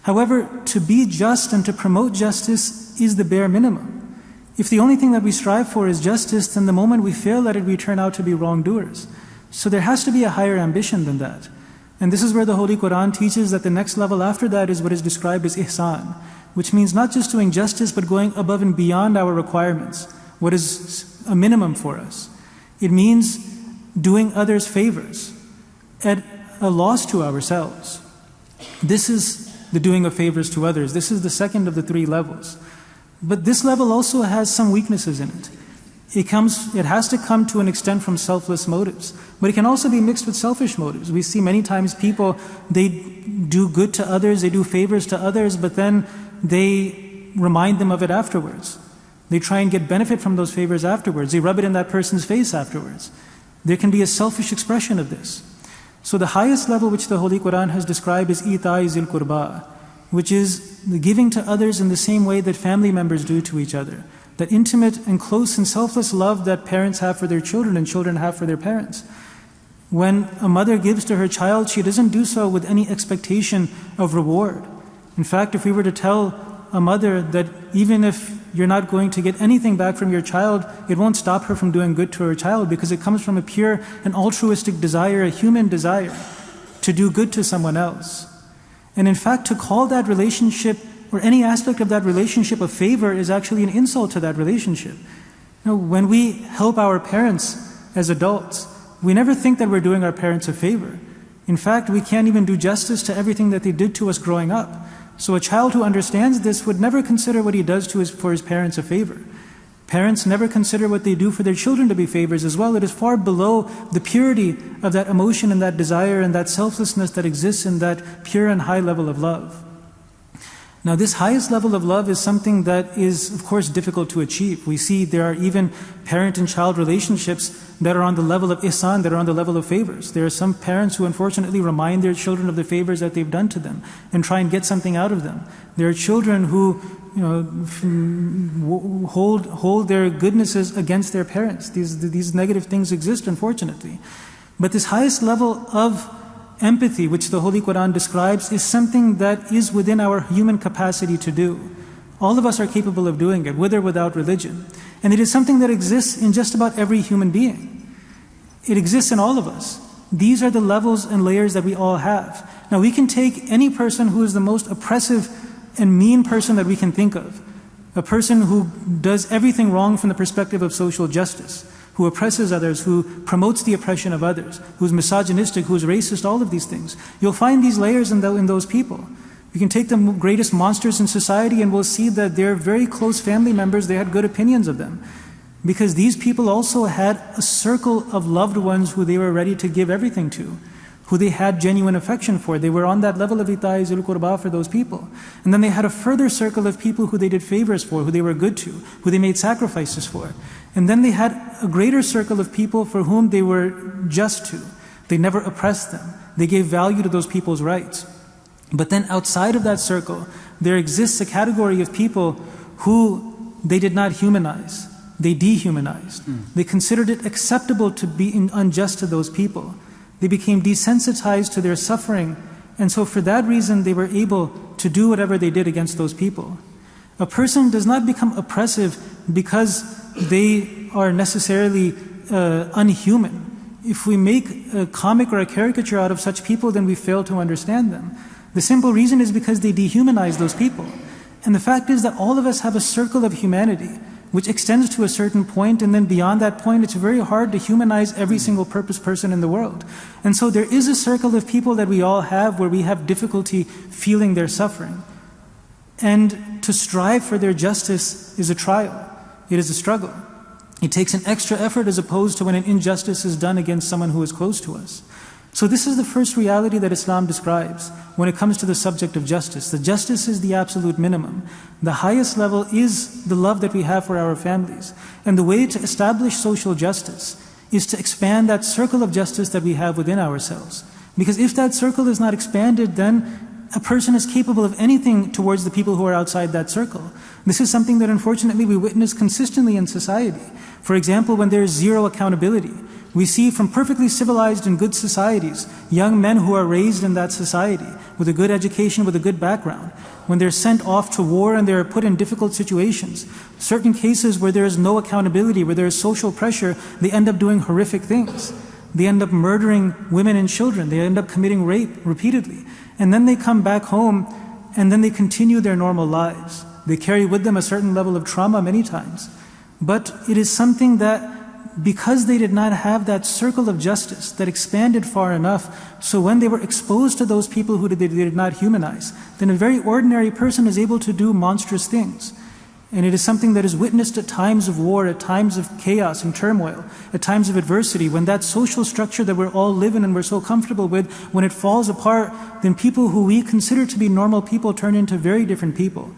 However, to be just and to promote justice is the bare minimum. If the only thing that we strive for is justice, then the moment we fail at it, we turn out to be wrongdoers. So there has to be a higher ambition than that. And this is where the Holy Quran teaches that the next level after that is what is described as ihsan, which means not just doing justice, but going above and beyond our requirements, what is a minimum for us. It means doing others favors at a loss to ourselves. This is the doing of favors to others. This is the second of the three levels. But this level also has some weaknesses in it. It has to come to an extent from selfless motives, but it can also be mixed with selfish motives. We see many times people, they do good to others, they do favors to others, but then they remind them of it afterwards. They try and get benefit from those favors afterwards. They rub it in that person's face afterwards. There can be a selfish expression of this. So the highest level which the Holy Quran has described is ita'i zil qurba, which is the giving to others in the same way that family members do to each other. That intimate and close and selfless love that parents have for their children and children have for their parents. When a mother gives to her child, she doesn't do so with any expectation of reward. In fact, if we were to tell a mother that even if you're not going to get anything back from your child, it won't stop her from doing good to her child, because it comes from a pure and altruistic desire, a human desire to do good to someone else. And in fact, to call that relationship or any aspect of that relationship a favor is actually an insult to that relationship. When we help our parents as adults, we never think that we're doing our parents a favor. In fact, we can't even do justice to everything that they did to us growing up. So a child who understands this would never consider what he does for his parents a favor. Parents never consider what they do for their children to be favors as well. It is far below the purity of that emotion and that desire and that selflessness that exists in that pure and high level of love. Now, this highest level of love is something that is, of course, difficult to achieve. We see there are even parent and child relationships that are on the level of ihsan, that are on the level of favors. There are some parents who unfortunately remind their children of the favors that they've done to them and try and get something out of them. There are children who hold their goodnesses against their parents. These negative things exist, unfortunately. But this highest level of empathy, which the Holy Quran describes, is something that is within our human capacity to do. All of us are capable of doing it, with or without religion. And it is something that exists in just about every human being. It exists in all of us. These are the levels and layers that we all have. Now, we can take any person who is the most oppressive and mean person that we can think of, a person who does everything wrong from the perspective of social justice, who oppresses others, who promotes the oppression of others, who's misogynistic, who's racist, all of these things. You'll find these layers in those people. You can take the greatest monsters in society and we'll see that they're very close family members, they had good opinions of them. Because these people also had a circle of loved ones who they were ready to give everything to, who they had genuine affection for. They were on that level of ita'i zul qurba for those people. And then they had a further circle of people who they did favors for, who they were good to, who they made sacrifices for. And then they had a greater circle of people for whom they were just to. They never oppressed them. They gave value to those people's rights. But then outside of that circle, there exists a category of people who they did not humanize. They dehumanized. They considered it acceptable to be unjust to those people. They became desensitized to their suffering. And so for that reason, they were able to do whatever they did against those people. A person does not become oppressive because they are necessarily unhuman. If we make a comic or a caricature out of such people, then we fail to understand them. The simple reason is because they dehumanize those people. And the fact is that all of us have a circle of humanity which extends to a certain point, and then beyond that point, it's very hard to humanize every single person in the world. And so there is a circle of people that we all have where we have difficulty feeling their suffering. And to strive for their justice is a trial. It is a struggle. It takes an extra effort as opposed to when an injustice is done against someone who is close to us. So this is the first reality that Islam describes when it comes to the subject of justice. The justice is the absolute minimum. The highest level is the love that we have for our families. And the way to establish social justice is to expand that circle of justice that we have within ourselves. Because if that circle is not expanded, then a person is capable of anything towards the people who are outside that circle. This is something that unfortunately we witness consistently in society. For example, when there is zero accountability, we see from perfectly civilized and good societies, young men who are raised in that society with a good education, with a good background, when they're sent off to war and they're put in difficult situations, certain cases where there is no accountability, where there is social pressure, they end up doing horrific things. They end up murdering women and children. They end up committing rape repeatedly. And then they come back home and then they continue their normal lives. They carry with them a certain level of trauma many times. But it is something that, because they did not have that circle of justice that expanded far enough, so when they were exposed to those people who they did not humanize, then a very ordinary person is able to do monstrous things. And it is something that is witnessed at times of war, at times of chaos and turmoil, at times of adversity, when that social structure that we're all living and we're so comfortable with, when it falls apart, then people who we consider to be normal people turn into very different people.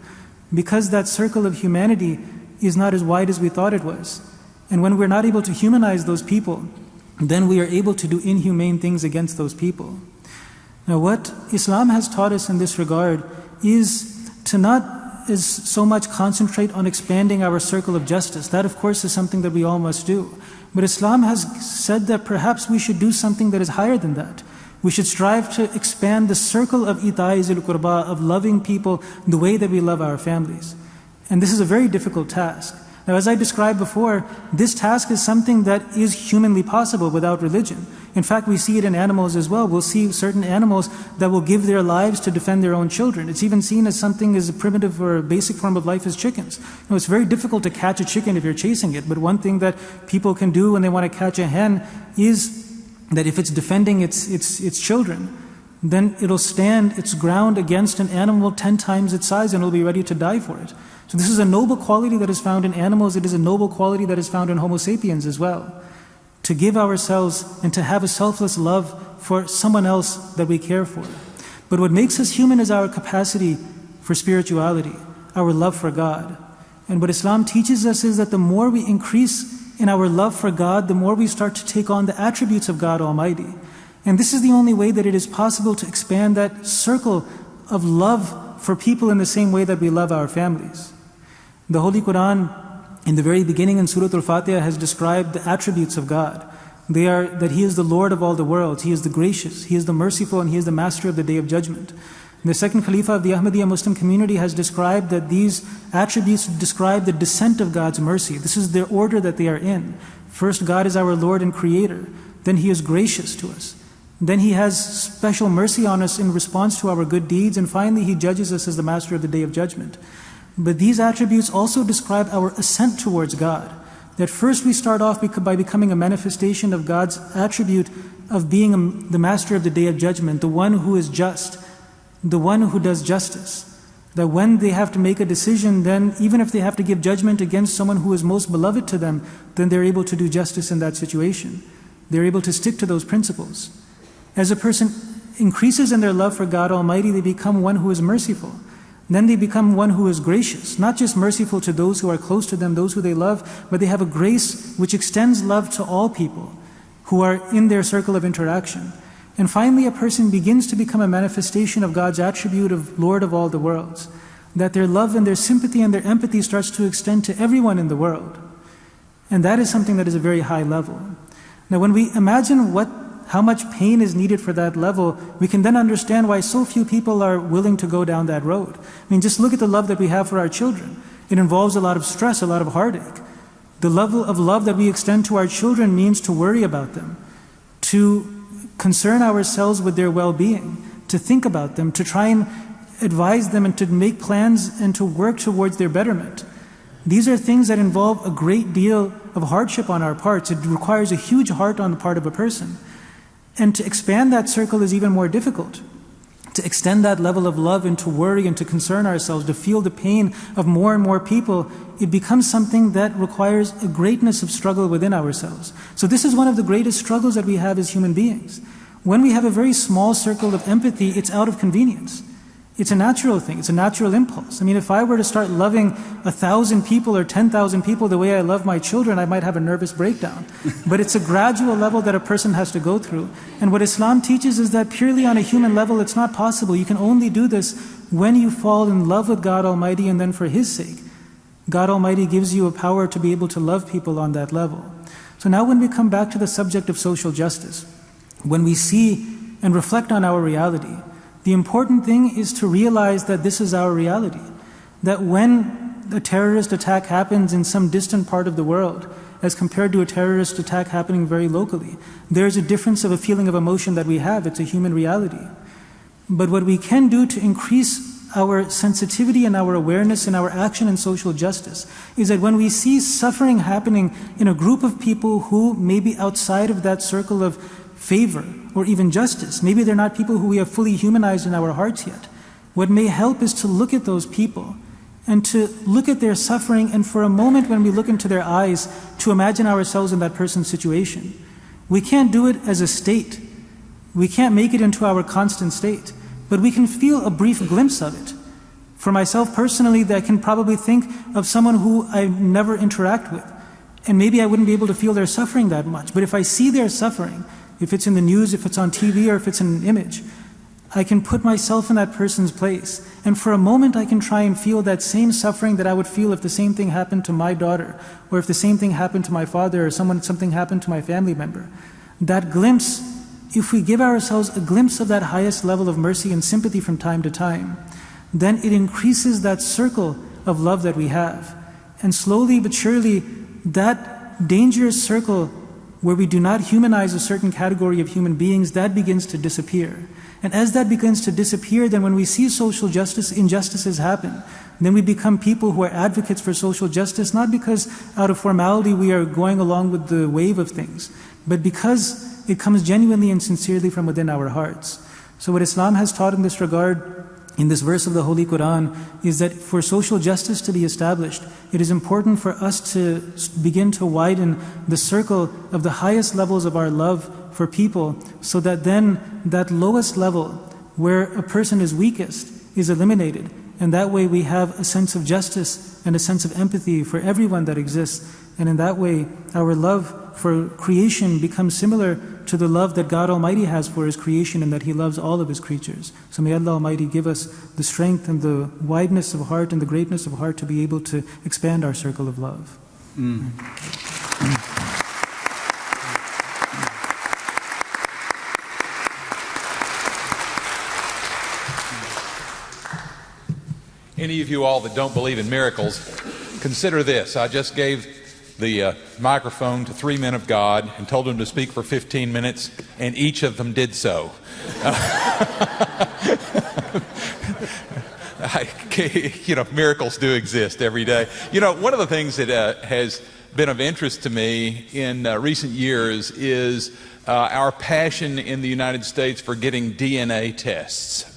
Because that circle of humanity is not as wide as we thought it was. And when we're not able to humanize those people, then we are able to do inhumane things against those people. Now, what Islam has taught us in this regard is to not is so much concentrate on expanding our circle of justice. That, of course, is something that we all must do. But Islam has said that perhaps we should do something that is higher than that. We should strive to expand the circle of ita'i zil qurba, of loving people the way that we love our families. And this is a very difficult task. Now, as I described before, this task is something that is humanly possible without religion. In fact, we see it in animals as well. We'll see certain animals that will give their lives to defend their own children. It's even seen as something as a primitive or a basic form of life as chickens. It's very difficult to catch a chicken if you're chasing it, but one thing that people can do when they want to catch a hen is that if it's defending its children, then it'll stand its ground against an animal 10 times its size and it'll be ready to die for it. So this is a noble quality that is found in animals. It is a noble quality that is found in Homo sapiens as well. To give ourselves and to have a selfless love for someone else that we care for. But what makes us human is our capacity for spirituality, our love for God. And what Islam teaches us is that the more we increase in our love for God, the more we start to take on the attributes of God Almighty. And this is the only way that it is possible to expand that circle of love for people in the same way that we love our families. The Holy Quran, in the very beginning in Surah Al-Fatiha, has described the attributes of God. They are that He is the Lord of all the worlds, He is the gracious, He is the merciful, and He is the master of the Day of Judgment. The second Khalifa of the Ahmadiyya Muslim community has described that these attributes describe the descent of God's mercy. This is the order that they are in. First, God is our Lord and Creator. Then He is gracious to us. Then He has special mercy on us in response to our good deeds. And finally, He judges us as the master of the Day of Judgment. But these attributes also describe our ascent towards God. That first we start off by becoming a manifestation of God's attribute of being the master of the Day of Judgment, the one who is just, the one who does justice. That when they have to make a decision, then even if they have to give judgment against someone who is most beloved to them, then they're able to do justice in that situation. They're able to stick to those principles. As a person increases in their love for God Almighty, they become one who is merciful. Then they become one who is gracious, not just merciful to those who are close to them, those who they love, but they have a grace which extends love to all people who are in their circle of interaction. And finally, a person begins to become a manifestation of God's attribute of Lord of all the worlds, that their love and their sympathy and their empathy starts to extend to everyone in the world. And that is something that is a very high level. Now, when we imagine how much pain is needed for that level, we can then understand why so few people are willing to go down that road. I mean, just look at the love that we have for our children. It involves a lot of stress, a lot of heartache. The level of love that we extend to our children means to worry about them, to concern ourselves with their well-being, to think about them, to try and advise them and to make plans and to work towards their betterment. These are things that involve a great deal of hardship on our parts. It requires a huge heart on the part of a person. And to expand that circle is even more difficult. To extend that level of love and to worry and to concern ourselves, to feel the pain of more and more people, it becomes something that requires a greatness of struggle within ourselves. So this is one of the greatest struggles that we have as human beings. When we have a very small circle of empathy, it's out of convenience. It's a natural thing. It's a natural impulse. I mean, if I were to start loving 1,000 people or 10,000 people the way I love my children, I might have a nervous breakdown. But it's a gradual level that a person has to go through. And what Islam teaches is that purely on a human level, it's not possible. You can only do this when you fall in love with God Almighty and then for His sake. God Almighty gives you a power to be able to love people on that level. So now when we come back to the subject of social justice, when we see and reflect on our reality, the important thing is to realize that this is our reality. That when a terrorist attack happens in some distant part of the world, as compared to a terrorist attack happening very locally, there's a difference of a feeling of emotion that we have. It's a human reality. But what we can do to increase our sensitivity and our awareness and our action in social justice is that when we see suffering happening in a group of people who may be outside of that circle of favor or even justice, maybe they're not people who we have fully humanized in our hearts yet, what may help is to look at those people and to look at their suffering, and for a moment when we look into their eyes, to imagine ourselves in that person's situation. We can't do it as a state. We can't make it into our constant state, but we can feel a brief glimpse of it. For myself personally, I can probably think of someone who I never interact with, and maybe I wouldn't be able to feel their suffering that much, but if I see their suffering, if it's in the news, if it's on TV, or if it's in an image, I can put myself in that person's place. And for a moment I can try and feel that same suffering that I would feel if the same thing happened to my daughter, or if the same thing happened to my father, or something happened to my family member. That glimpse, if we give ourselves a glimpse of that highest level of mercy and sympathy from time to time, then it increases that circle of love that we have. And slowly but surely, that dangerous circle where we do not humanize a certain category of human beings, that begins to disappear. And as that begins to disappear, then when we see social justice, injustices happen, then we become people who are advocates for social justice, not because out of formality we are going along with the wave of things, but because it comes genuinely and sincerely from within our hearts. So what Islam has taught in this regard, in this verse of the Holy Quran, is that for social justice to be established, it is important for us to begin to widen the circle of the highest levels of our love for people, so that then that lowest level where a person is weakest is eliminated. And that way we have a sense of justice and a sense of empathy for everyone that exists. And in that way, our love for creation becomes similar to the love that God Almighty has for His creation, and that He loves all of His creatures. So may Allah Almighty give us the strength and the wideness of heart and the greatness of heart to be able to expand our circle of love. Any of you all that don't believe in miracles, consider this. I just gave the microphone to 3 men of God and told them to speak for 15 minutes, and each of them did so. Miracles do exist every day. One of the things that has been of interest to me in recent years is our passion in the United States for getting DNA tests.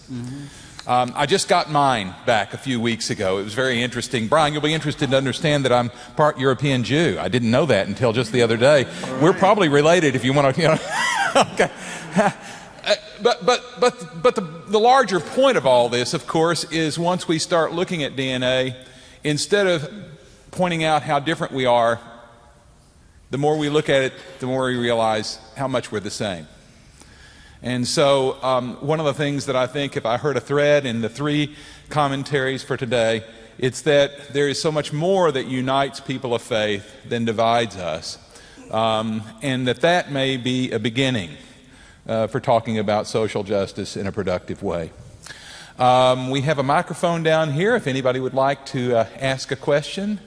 I just got mine back a few weeks ago. It was very interesting. Brian, you'll be interested to understand that I'm part European Jew. I didn't know that until just the other day. Right. We're probably related if you want to, okay. But the larger point of all this, of course, is once we start looking at DNA, instead of pointing out how different we are, the more we look at it, the more we realize how much we're the same. And so one of the things that I think, if I heard a thread in the 3 commentaries for today, it's that there is so much more that unites people of faith than divides us, and that may be a beginning for talking about social justice in a productive way. We have a microphone down here if anybody would like to ask a question.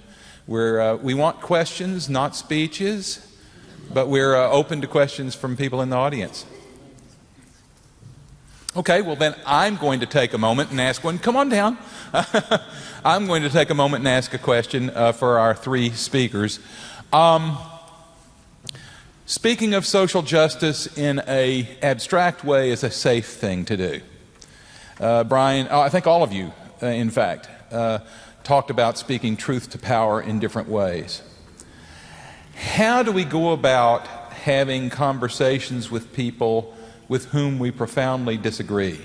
We want questions, not speeches, but we're open to questions from people in the audience. Okay, well then I'm going to take a moment and ask one. Come on down. I'm going to take a moment and ask a question for our 3 speakers. Speaking of social justice in an abstract way is a safe thing to do. Brian, I think all of you, in fact, talked about speaking truth to power in different ways. How do we go about having conversations with people with whom we profoundly disagree?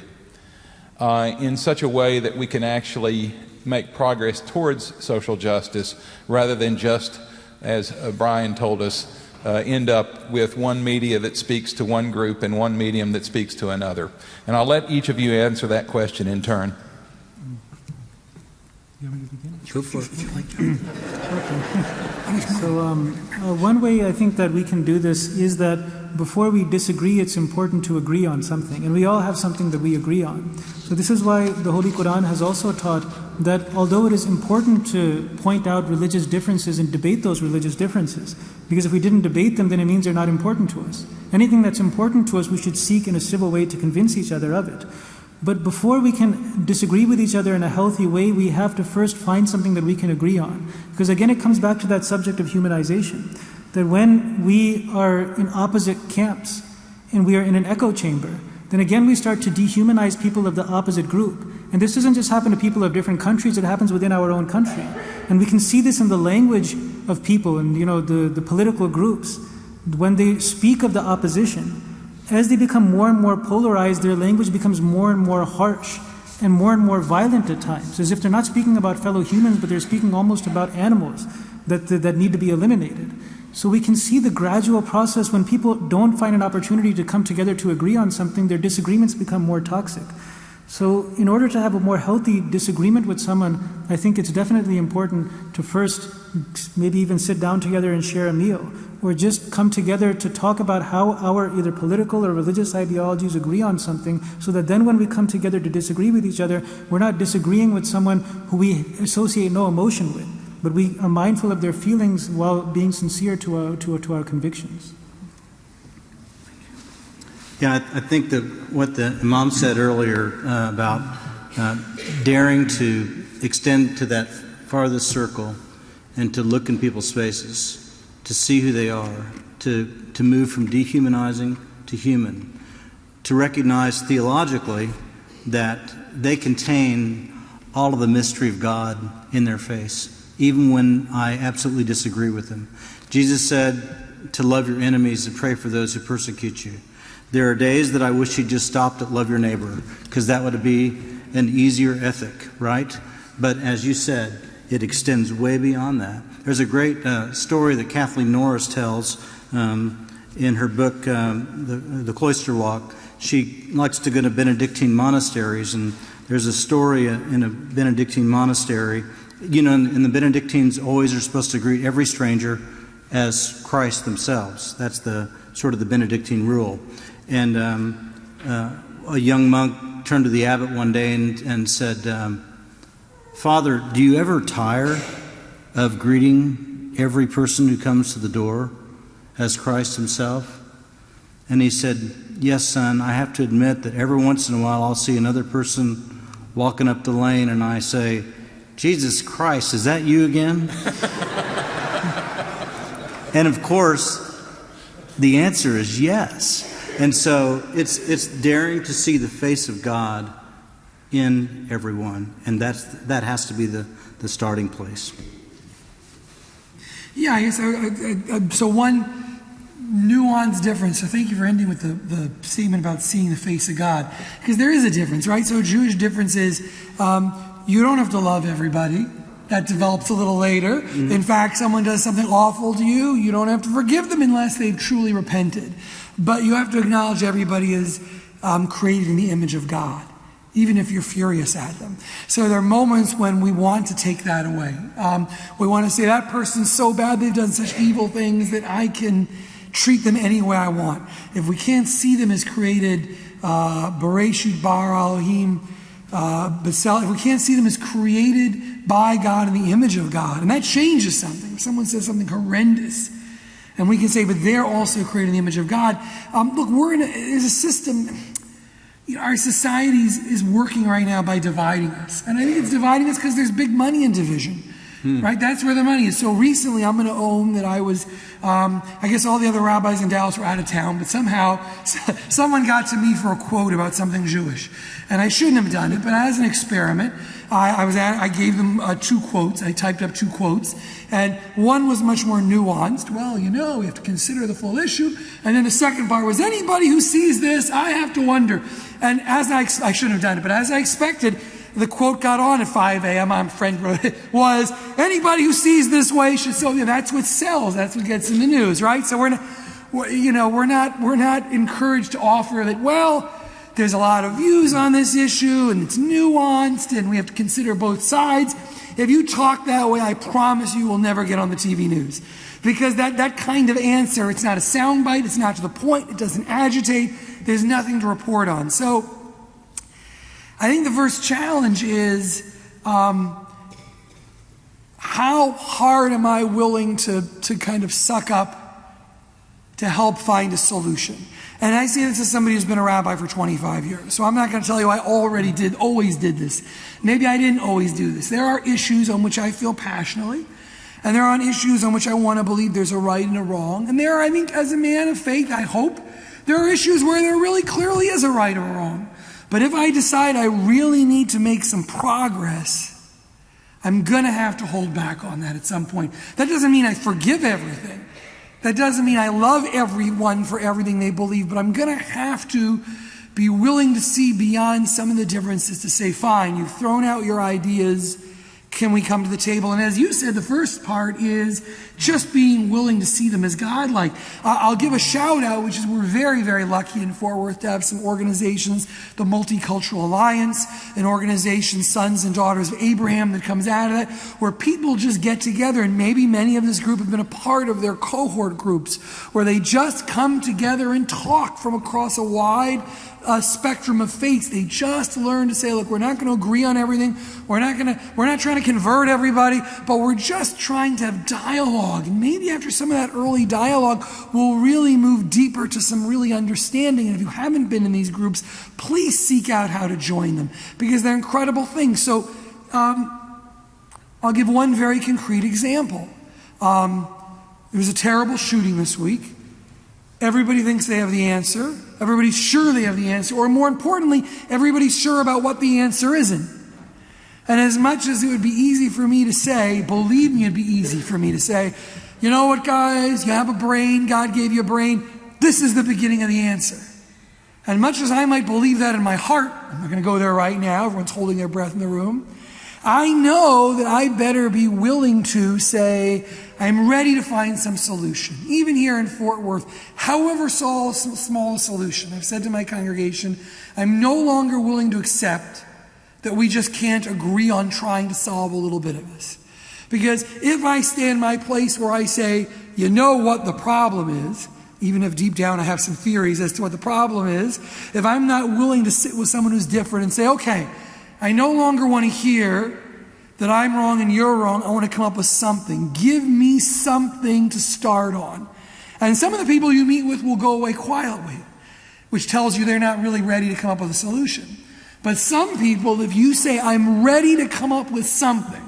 in such a way that we can actually make progress towards social justice rather than just, as Brian told us, end up with one media that speaks to one group and one medium that speaks to another. And I'll let each of you answer that question in turn. Go for it. So one way I think that we can do this is that before we disagree, it's important to agree on something. And we all have something that we agree on. So this is why the Holy Quran has also taught that although it is important to point out religious differences and debate those religious differences, because if we didn't debate them, then it means they're not important to us. Anything that's important to us, we should seek in a civil way to convince each other of it. But before we can disagree with each other in a healthy way, we have to first find something that we can agree on. Because again, it comes back to that subject of humanization. That when we are in opposite camps and we are in an echo chamber, then again we start to dehumanize people of the opposite group. And this doesn't just happen to people of different countries, it happens within our own country. And we can see this in the language of people and the political groups. When they speak of the opposition, as they become more and more polarized, their language becomes more and more harsh and more violent at times, as if they're not speaking about fellow humans, but they're speaking almost about animals that need to be eliminated. So we can see the gradual process when people don't find an opportunity to come together to agree on something, their disagreements become more toxic. So in order to have a more healthy disagreement with someone, I think it's definitely important to first maybe even sit down together and share a meal, or just come together to talk about how our either political or religious ideologies agree on something, so that then when we come together to disagree with each other, we're not disagreeing with someone who we associate no emotion with, but we are mindful of their feelings while being sincere to our convictions. Yeah, I think that what the Imam said earlier about daring to extend to that farthest circle and to look in people's faces, to see who they are, to move from dehumanizing to human, to recognize theologically that they contain all of the mystery of God in their face, even when I absolutely disagree with them. Jesus said to love your enemies and pray for those who persecute you. There are days that I wish you'd just stopped at love your neighbor, because that would be an easier ethic, right? But as you said, it extends way beyond that. There's a great story that Kathleen Norris tells in her book, The Cloister Walk. She likes to go to Benedictine monasteries, and there's a story in a Benedictine monastery. And the Benedictines always are supposed to greet every stranger as Christ themselves. That's the sort of the Benedictine rule. And a young monk turned to the abbot one day and said, Father, do you ever tire of greeting every person who comes to the door as Christ himself? And he said, yes, son, I have to admit that every once in a while I'll see another person walking up the lane and I say, Jesus Christ, is that you again? And of course, the answer is yes. And so it's daring to see the face of God in everyone, and that has to be the starting place. Yeah, I guess so one nuanced difference. So thank you for ending with the statement about seeing the face of God, because there is a difference, right? So Jewish difference is you don't have to love everybody. That develops a little later. Mm-hmm. In fact, someone does something awful to you, you don't have to forgive them unless they've truly repented. But you have to acknowledge everybody is created in the image of God, even if you're furious at them. So there are moments when we want to take that away. We want to say, that person's so bad, they've done such evil things that I can treat them any way I want. If we can't see them as created, Bereshit bara Elohim, Beth-El, if we can't see them as created by God in the image of God, and that changes something. If someone says something horrendous, and we can say, but they're also created in the image of God. Look, there's a system. Our society is working right now by dividing us. And I think it's dividing us because there's big money in division. Right? That's where the money is. So recently, I'm going to own that I was, I guess all the other rabbis in Dallas were out of town, but somehow someone got to me for a quote about something Jewish. And I shouldn't have done it, but as an experiment, I gave them 2 quotes. I typed up 2 quotes. And one was much more nuanced. Well, you know, we have to consider the full issue. And then the second part was, anybody who sees this, I have to wonder. And as I shouldn't have done it, but as I expected, the quote got on at 5 a.m. My friend wrote it, was, anybody who sees this way should, so that's what sells. That's what gets in the news, right? So we're not encouraged to offer that, well, there's a lot of views on this issue and it's nuanced and we have to consider both sides. If you talk that way, I promise you will never get on the TV news. Because that kind of answer, it's not a soundbite, it's not to the point, it doesn't agitate, there's nothing to report on. So I think the first challenge is, how hard am I willing to kind of suck up to help find a solution? And I say this as somebody who's been a rabbi for 25 years. So I'm not going to tell you I always did this. Maybe I didn't always do this. There are issues on which I feel passionately. And there are issues on which I want to believe there's a right and a wrong. And there are, I think, as a man of faith, I hope, there are issues where there really clearly is a right or a wrong. But if I decide I really need to make some progress, I'm going to have to hold back on that at some point. That doesn't mean I forgive everything. That doesn't mean I love everyone for everything they believe, but I'm going to have to be willing to see beyond some of the differences to say, fine, you've thrown out your ideas, can we come to the table? And as you said, the first part is just being willing to see them as godlike. I'll give a shout out, which is we're very, very lucky in Fort Worth to have some organizations, the Multicultural Alliance, an organization, Sons and Daughters of Abraham, that comes out of that, where people just get together, and maybe many of this group have been a part of their cohort groups, where they just come together and talk from across a wide spectrum of faiths. They just learn to say, look, we're not going to agree on everything. We're not trying to convert everybody, but we're just trying to have dialogue. And maybe after some of that early dialogue, we'll really move deeper to some really understanding. And if you haven't been in these groups, please seek out how to join them, because they're incredible things. So I'll give one very concrete example. There was a terrible shooting this week. Everybody thinks they have the answer. Everybody's sure they have the answer. Or more importantly, everybody's sure about what the answer isn't. And as much as it would be easy for me to say, believe me, it'd be easy for me to say, you know what, guys, you have a brain, God gave you a brain, this is the beginning of the answer. And much as I might believe that in my heart, I'm not going to go there right now, everyone's holding their breath in the room, I know that I better be willing to say, I'm ready to find some solution. Even here in Fort Worth, however small a solution. I've said to my congregation, I'm no longer willing to accept that we just can't agree on trying to solve a little bit of this. Because if I stand my place where I say, you know what the problem is, even if deep down I have some theories as to what the problem is, if I'm not willing to sit with someone who's different and say, okay, I no longer want to hear that I'm wrong and you're wrong. I want to come up with something. Give me something to start on. And some of the people you meet with will go away quietly, which tells you they're not really ready to come up with a solution. But some people, if you say, I'm ready to come up with something,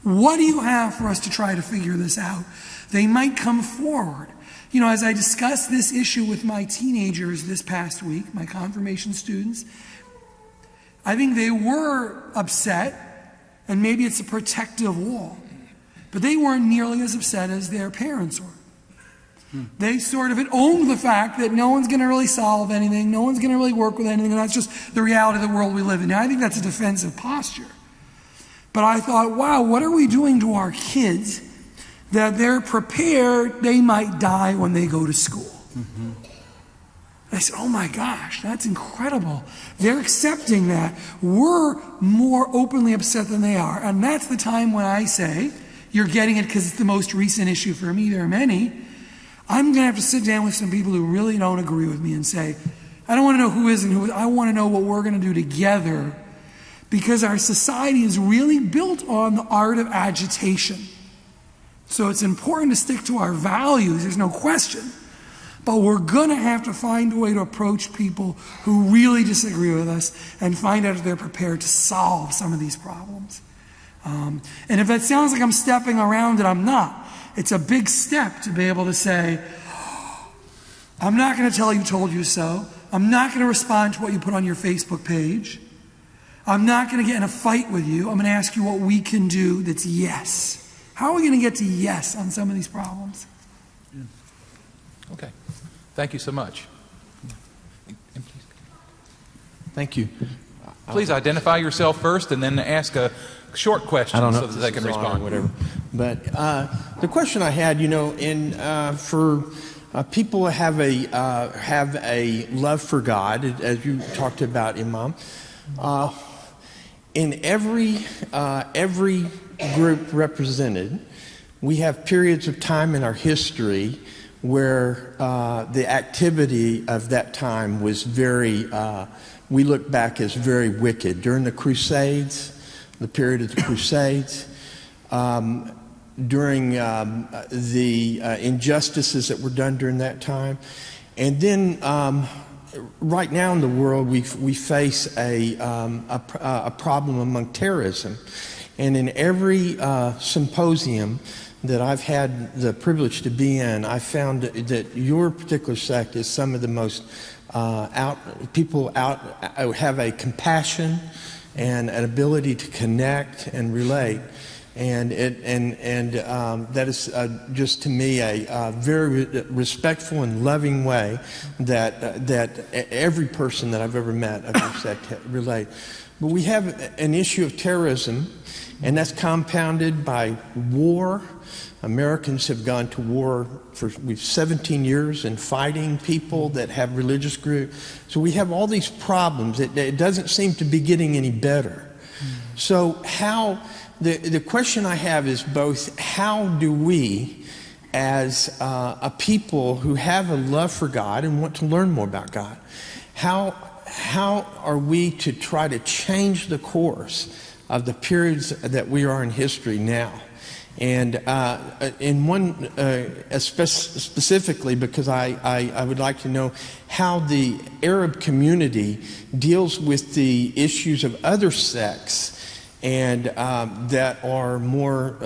what do you have for us to try to figure this out? They might come forward. You know, as I discussed this issue with my teenagers this past week, my confirmation students, I think they were upset, and maybe it's a protective wall, but they weren't nearly as upset as their parents were. They sort of had owned the fact that no one's going to really solve anything, no one's going to really work with anything, and that's just the reality of the world we live in. Now, I think that's a defensive posture. But I thought, wow, what are we doing to our kids that they're prepared they might die when they go to school? Mm-hmm. I said, oh my gosh, that's incredible. They're accepting that. We're more openly upset than they are. And that's the time when I say, you're getting it because it's the most recent issue for me. There are many. I'm going to have to sit down with some people who really don't agree with me and say, I don't want to know who is and who is. I want to know what we're going to do together, because our society is really built on the art of agitation. So it's important to stick to our values, there's no question. But we're going to have to find a way to approach people who really disagree with us and find out if they're prepared to solve some of these problems. And if it sounds like I'm stepping around it, I'm not. It's a big step to be able to say, I'm not going to tell you told you so. I'm not going to respond to what you put on your Facebook page. I'm not going to get in a fight with you. I'm going to ask you what we can do that's yes. How are we going to get to yes on some of these problems? Okay. Thank you so much. Thank you. Please identify yourself first and then ask a short question so that they can respond. Or whatever. But the question I had, for people who have a love for God, as you talked about, Imam, in every group represented, we have periods of time in our history where the activity of that time was very, we look back as very wicked. During the Crusades, the period of the Crusades, during the injustices that were done during that time. And then right now in the world, we face a problem among terrorism. And in every symposium that I've had the privilege to be in, I found that your particular sect is some of the most people have a compassion and an ability to connect and relate. And that is just to me a very respectful and loving way that every person that I've ever met of your sect relate. But we have an issue of terrorism, and that's compounded by war. Americans have gone to war for 17 years and fighting people that have religious groups. So we have all these problems. It doesn't seem to be getting any better. So the question I have is both how do we, as a people who have a love for God and want to learn more about God, how are we to try to change the course of the periods that we are in history now? And in one, specifically, because I would like to know how the Arab community deals with the issues of other sects and that are more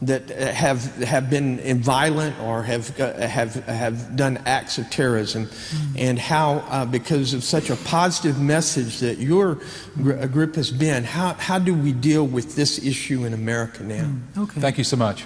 that have been violent or have done acts of terrorism, and how because of such a positive message that your group has been, how do we deal with this issue in America now? Okay. Thank you so much.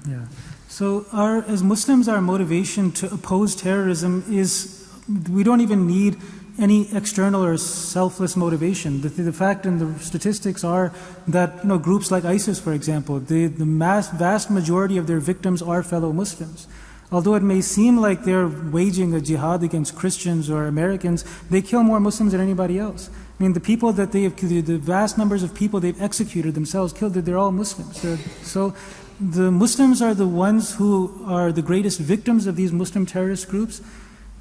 Yeah. So as Muslims, our motivation to oppose terrorism is we don't even need any external or selfless motivation. The fact and the statistics are that groups like ISIS, for example, the vast majority of their victims are fellow Muslims. Although it may seem like they're waging a jihad against Christians or Americans, they kill more Muslims than anybody else. I mean, the vast numbers of people they've executed themselves, killed, they're all Muslims. So the Muslims are the ones who are the greatest victims of these Muslim terrorist groups,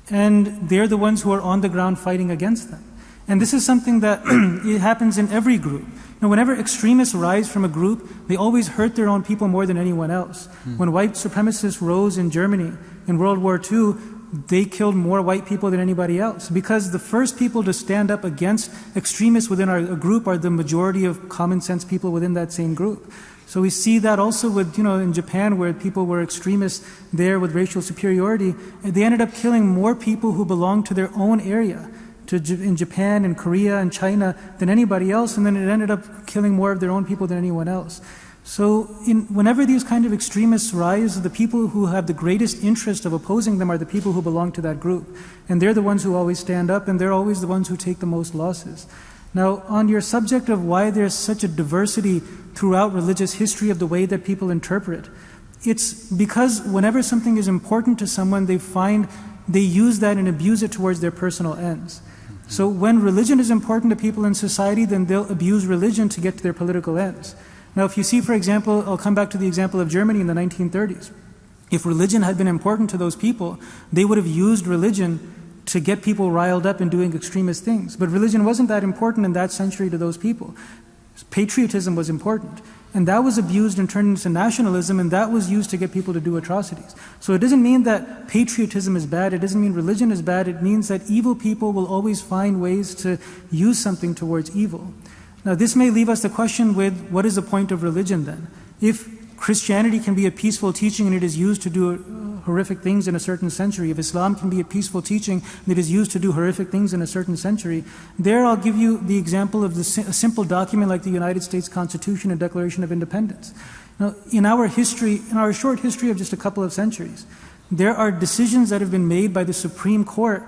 and they're the ones who are on the ground fighting against them. And this is something that it happens in every group. Whenever extremists rise from a group, they always hurt their own people more than anyone else. When white supremacists rose in Germany in World War II, they killed more white people than anybody else, because the first people to stand up against extremists within our group are the majority of common sense people within that same group. So we see that also with, in Japan, where people were extremists there with racial superiority, and they ended up killing more people who belonged to their own area, in Japan and Korea and China, than anybody else, and then it ended up killing more of their own people than anyone else. So whenever these kind of extremists rise, the people who have the greatest interest of opposing them are the people who belong to that group. And they're the ones who always stand up, and they're always the ones who take the most losses. Now, on your subject of why there's such a diversity throughout religious history of the way that people interpret, it's because whenever something is important to someone, they use that and abuse it towards their personal ends. So when religion is important to people in society, then they'll abuse religion to get to their political ends. Now, if you see, for example, I'll come back to the example of Germany in the 1930s. If religion had been important to those people, they would have used religion to get people riled up and doing extremist things. But religion wasn't that important in that century to those people. Patriotism was important. And that was abused and turned into nationalism, and that was used to get people to do atrocities. So it doesn't mean that patriotism is bad, it doesn't mean religion is bad, it means that evil people will always find ways to use something towards evil. Now, this may leave us the question with, what is the point of religion then? If Christianity can be a peaceful teaching and it is used to do horrific things in a certain century, if Islam can be a peaceful teaching and it is used to do horrific things in a certain century, there I'll give you the example of a simple document like the United States Constitution and Declaration of Independence. Now, in our history, in our short history of just a couple of centuries, there are decisions that have been made by the Supreme Court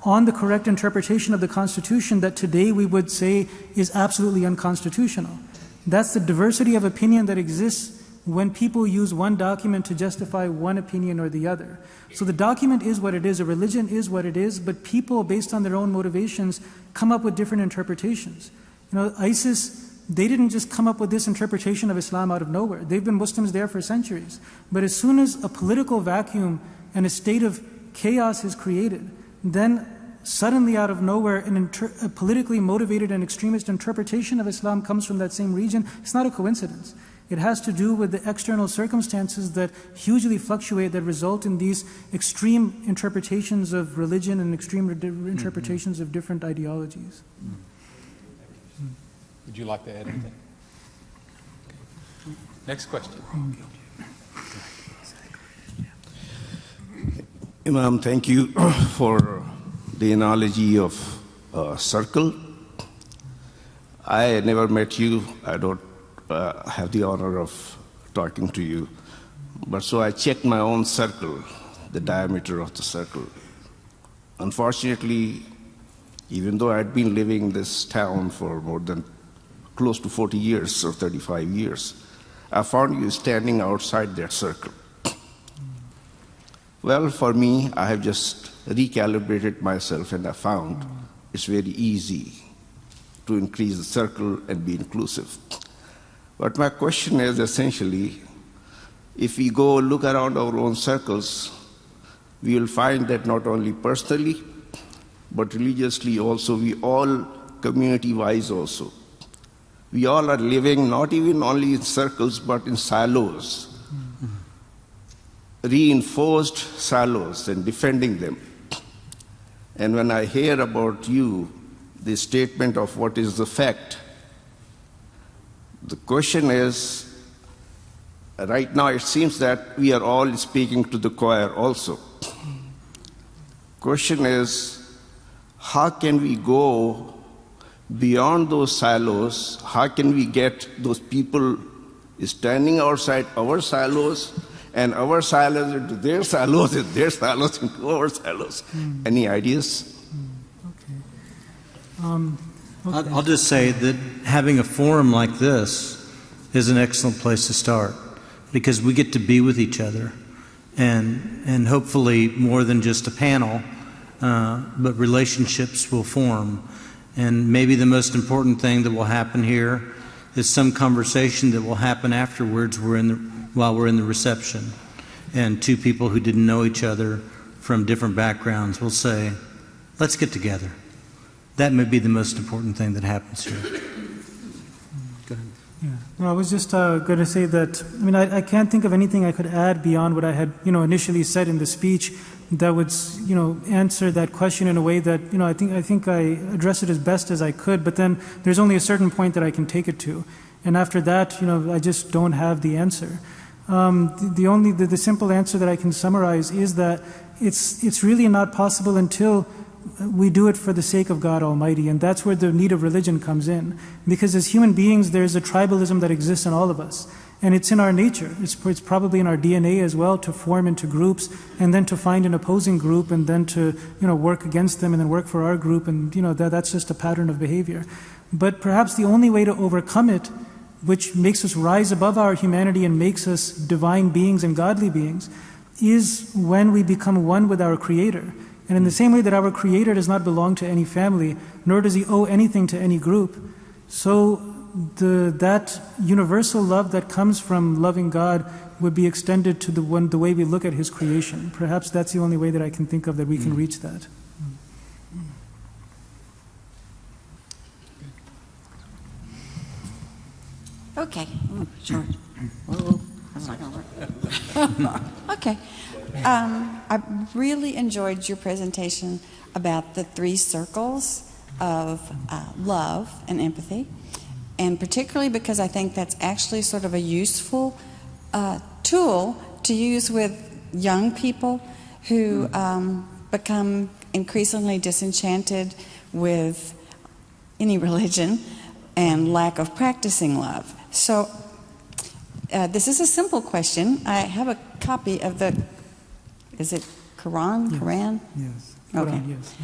on the correct interpretation of the Constitution that today we would say is absolutely unconstitutional. That's the diversity of opinion that exists when people use one document to justify one opinion or the other. So the document is what it is, a religion is what it is, but people, based on their own motivations, come up with different interpretations. ISIS, they didn't just come up with this interpretation of Islam out of nowhere. They've been Muslims there for centuries. But as soon as a political vacuum and a state of chaos is created, then suddenly out of nowhere a politically motivated and extremist interpretation of Islam comes from that same region. It's not a coincidence. It has to do with the external circumstances that hugely fluctuate, that result in these extreme interpretations of religion and extreme interpretations of different ideologies. Would you like to add anything? Next question. Imam, thank you for the analogy of a circle. I never met you. I don't have the honor of talking to you. But so I checked my own circle, the diameter of the circle. Unfortunately, even though I'd been living in this town for more than close to 40 years or 35 years, I found you standing outside that circle. Well, for me, I have just recalibrated myself and I found it's very easy to increase the circle and be inclusive. But my question is essentially, if we go look around our own circles, we will find that not only personally, but religiously also, we all, community-wise also, we all are living not even only in circles, but in silos, reinforced silos and defending them. And when I hear about you, the statement of what is the fact, the question is, right now it seems that we are all speaking to the choir also. Question is, how can we go beyond those silos? How can we get those people standing outside our silos and our silos into their silos and their silos into our silos? Any ideas? Okay. I'll just say that having a forum like this is an excellent place to start, because we get to be with each other, and hopefully more than just a panel, but relationships will form. And maybe the most important thing that will happen here is some conversation that will happen afterwards while we're in the reception. And two people who didn't know each other from different backgrounds will say, let's get together. That may be the most important thing that happens here. Go ahead. Yeah. No, I was just going to say that, I can't think of anything I could add beyond what I had, initially said in the speech that would, answer that question in a way that, I think I addressed it as best as I could, but then there's only a certain point that I can take it to. And after that, I just don't have the answer. The simple answer that I can summarize is that it's really not possible until we do it for the sake of God Almighty, and that's where the need of religion comes in. Because as human beings, there's a tribalism that exists in all of us, and it's in our nature. It's probably in our DNA as well to form into groups, and then to find an opposing group, and then to work against them, and then work for our group, and that's just a pattern of behavior. But perhaps the only way to overcome it, which makes us rise above our humanity and makes us divine beings and godly beings, is when we become one with our Creator. And in the same way that our Creator does not belong to any family, nor does He owe anything to any group, so that universal love that comes from loving God would be extended to the way we look at His creation. Perhaps that's the only way that I can think of that we can reach that. Okay. Sure. Whoa. That's not going to work. Okay. I really enjoyed your presentation about the three circles of love and empathy. and particularly because I think that's actually sort of a useful tool to use with young people who become increasingly disenchanted with any religion and lack of practicing love. So this is a simple question. I have a copy of the, is it Quran? Yes. Quran? Yes. Okay. Quran, yes.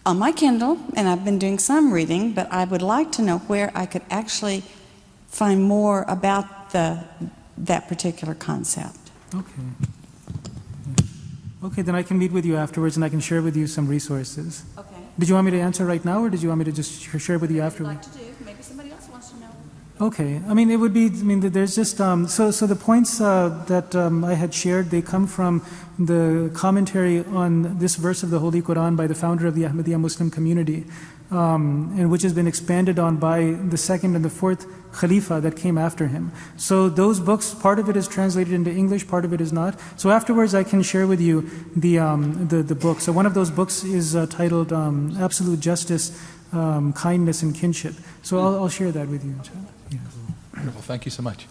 On my Kindle, and I've been doing some reading, but I would like to know where I could actually find more about that particular concept. Okay. Okay, then I can meet with you afterwards and I can share with you some resources. Okay. Did you want me to answer right now, or did you want me to just share with you afterwards? I'd like to do. Maybe somebody else wants to know. Okay. I mean, it would be, there's just, so the points that I had shared, they come from the commentary on this verse of the Holy Quran by the founder of the Ahmadiyya Muslim community, and which has been expanded on by the second and the fourth Khalifa that came after him. So those books, part of it is translated into English, part of it is not. So afterwards I can share with you the book. So one of those books is titled Absolute Justice, Kindness and Kinship. So I'll share that with you. Yes. Wonderful. Thank you so much.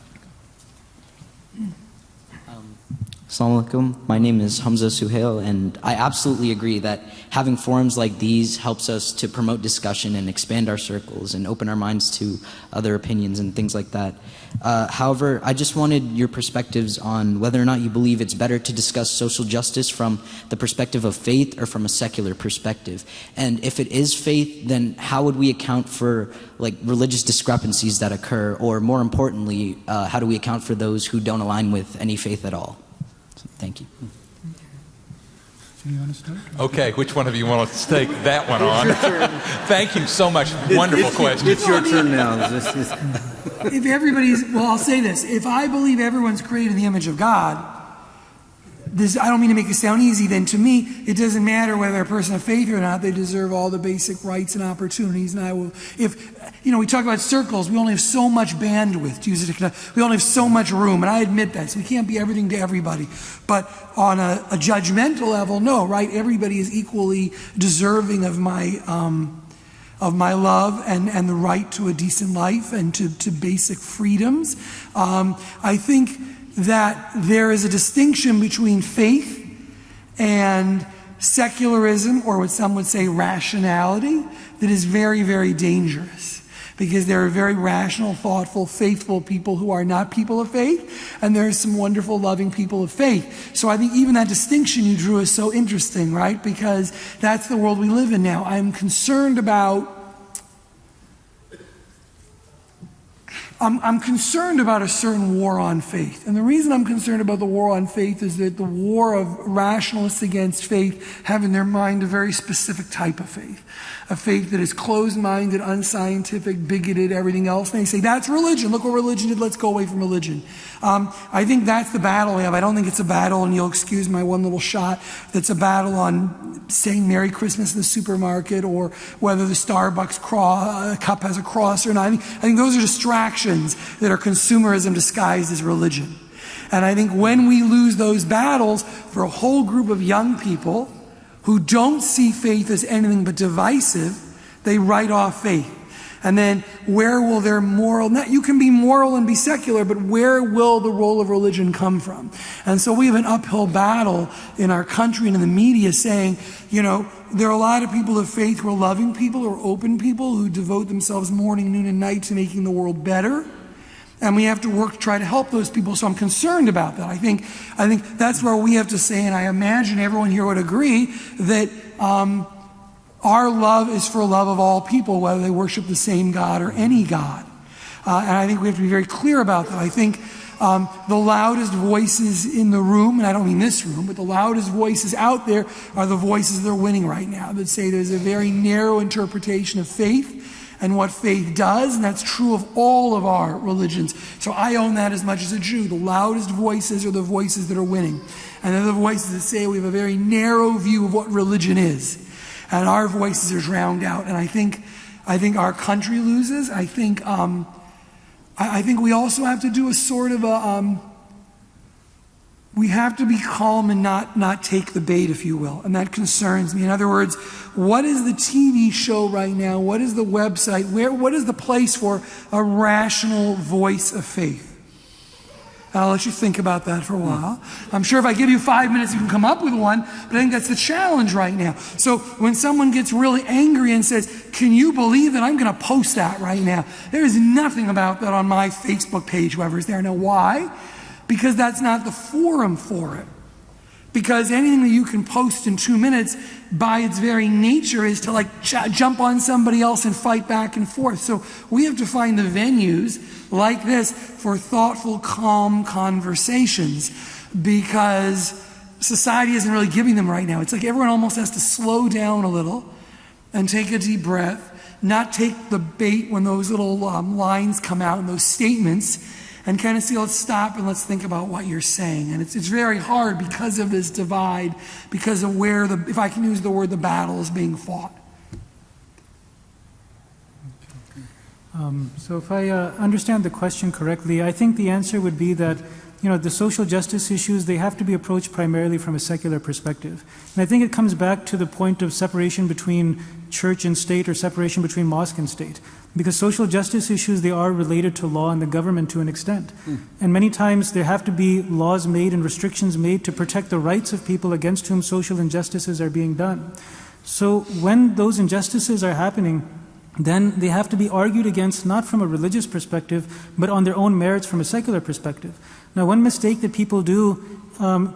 Assalamu alaikum. My name is Hamza Suhail, and I absolutely agree that having forums like these helps us to promote discussion and expand our circles and open our minds to other opinions and things like that. However, I just wanted your perspectives on whether or not you believe it's better to discuss social justice from the perspective of faith or from a secular perspective. And if it is faith, then how would we account for religious discrepancies that occur, or more importantly, how do we account for those who don't align with any faith at all? Thank you. Okay, which one of you want to take that one on? Thank you so much. Wonderful question. It's your turn now. If everybody's, well, I'll say this. If I believe everyone's created in the image of God, I don't mean to make it sound easy, then to me, it doesn't matter whether they're a person of faith or not, they deserve all the basic rights and opportunities. And I will, we talk about circles, we only have so much bandwidth to use it. We only have so much room, and I admit that. So we can't be everything to everybody. But on a judgmental level, no, right? Everybody is equally deserving of my love and the right to a decent life and to basic freedoms. I think that there is a distinction between faith and secularism, or what some would say rationality, that is very, very dangerous. Because there are very rational, thoughtful, faithful people who are not people of faith, and there are some wonderful, loving people of faith. So I think even that distinction you drew is so interesting, right? Because that's the world we live in now. I'm concerned about a certain war on faith. And the reason I'm concerned about the war on faith is that the war of rationalists against faith have in their mind a very specific type of faith. A faith that is closed-minded, unscientific, bigoted, everything else. And they say, that's religion. Look what religion did. Let's go away from religion. I think that's the battle we have. I don't think it's a battle, and you'll excuse my one little shot, that's a battle on saying Merry Christmas in the supermarket, or whether the Starbucks cup has a cross or not. I think those are distractions that are consumerism disguised as religion. And I think when we lose those battles for a whole group of young people who don't see faith as anything but divisive, they write off faith. And then where will their moral, you can be moral and be secular, but where will the role of religion come from? And so we have an uphill battle in our country and in the media saying, there are a lot of people of faith who are loving people, who are open people, who devote themselves morning, noon, and night to making the world better. And we have to work to try to help those people. So I'm concerned about that. I think that's where we have to say, and I imagine everyone here would agree, that our love is for love of all people, whether they worship the same God or any God. And I think we have to be very clear about that. I think the loudest voices in the room, and I don't mean this room, but the loudest voices out there are the voices that are winning right now, that say there's a very narrow interpretation of faith and what faith does, and that's true of all of our religions. So I own that as much as a Jew. The loudest voices are the voices that are winning. And they're the voices that say we have a very narrow view of what religion is. And our voices are drowned out. And I think our country loses. I think we also have to do a sort of we have to be calm and not take the bait, if you will. And that concerns me. In other words, what is the TV show right now? What is the website? What is the place for a rational voice of faith? I'll let you think about that for a while. I'm sure if I give you 5 minutes, you can come up with one, but I think that's the challenge right now. So when someone gets really angry and says, can you believe that I'm going to post that right now? There is nothing about that on my Facebook page, whoever's there. Now, why? Because that's not the forum for it. Because anything that you can post in 2 minutes, by its very nature, is to jump on somebody else and fight back and forth. So we have to find the venues like this for thoughtful, calm conversations, because society isn't really giving them right now. It's like everyone almost has to slow down a little and take a deep breath, not take the bait when those little lines come out and those statements, and kind of say, let's stop and let's think about what you're saying. And it's very hard because of this divide, because of where, if I can use the word, the battle is being fought. So if I understand the question correctly, I think the answer would be that, the social justice issues, they have to be approached primarily from a secular perspective. And I think it comes back to the point of separation between church and state, or separation between mosque and state. Because social justice issues, they are related to law and the government to an extent. And many times there have to be laws made and restrictions made to protect the rights of people against whom social injustices are being done. So when those injustices are happening, then they have to be argued against not from a religious perspective, but on their own merits from a secular perspective. Now, one mistake that people do,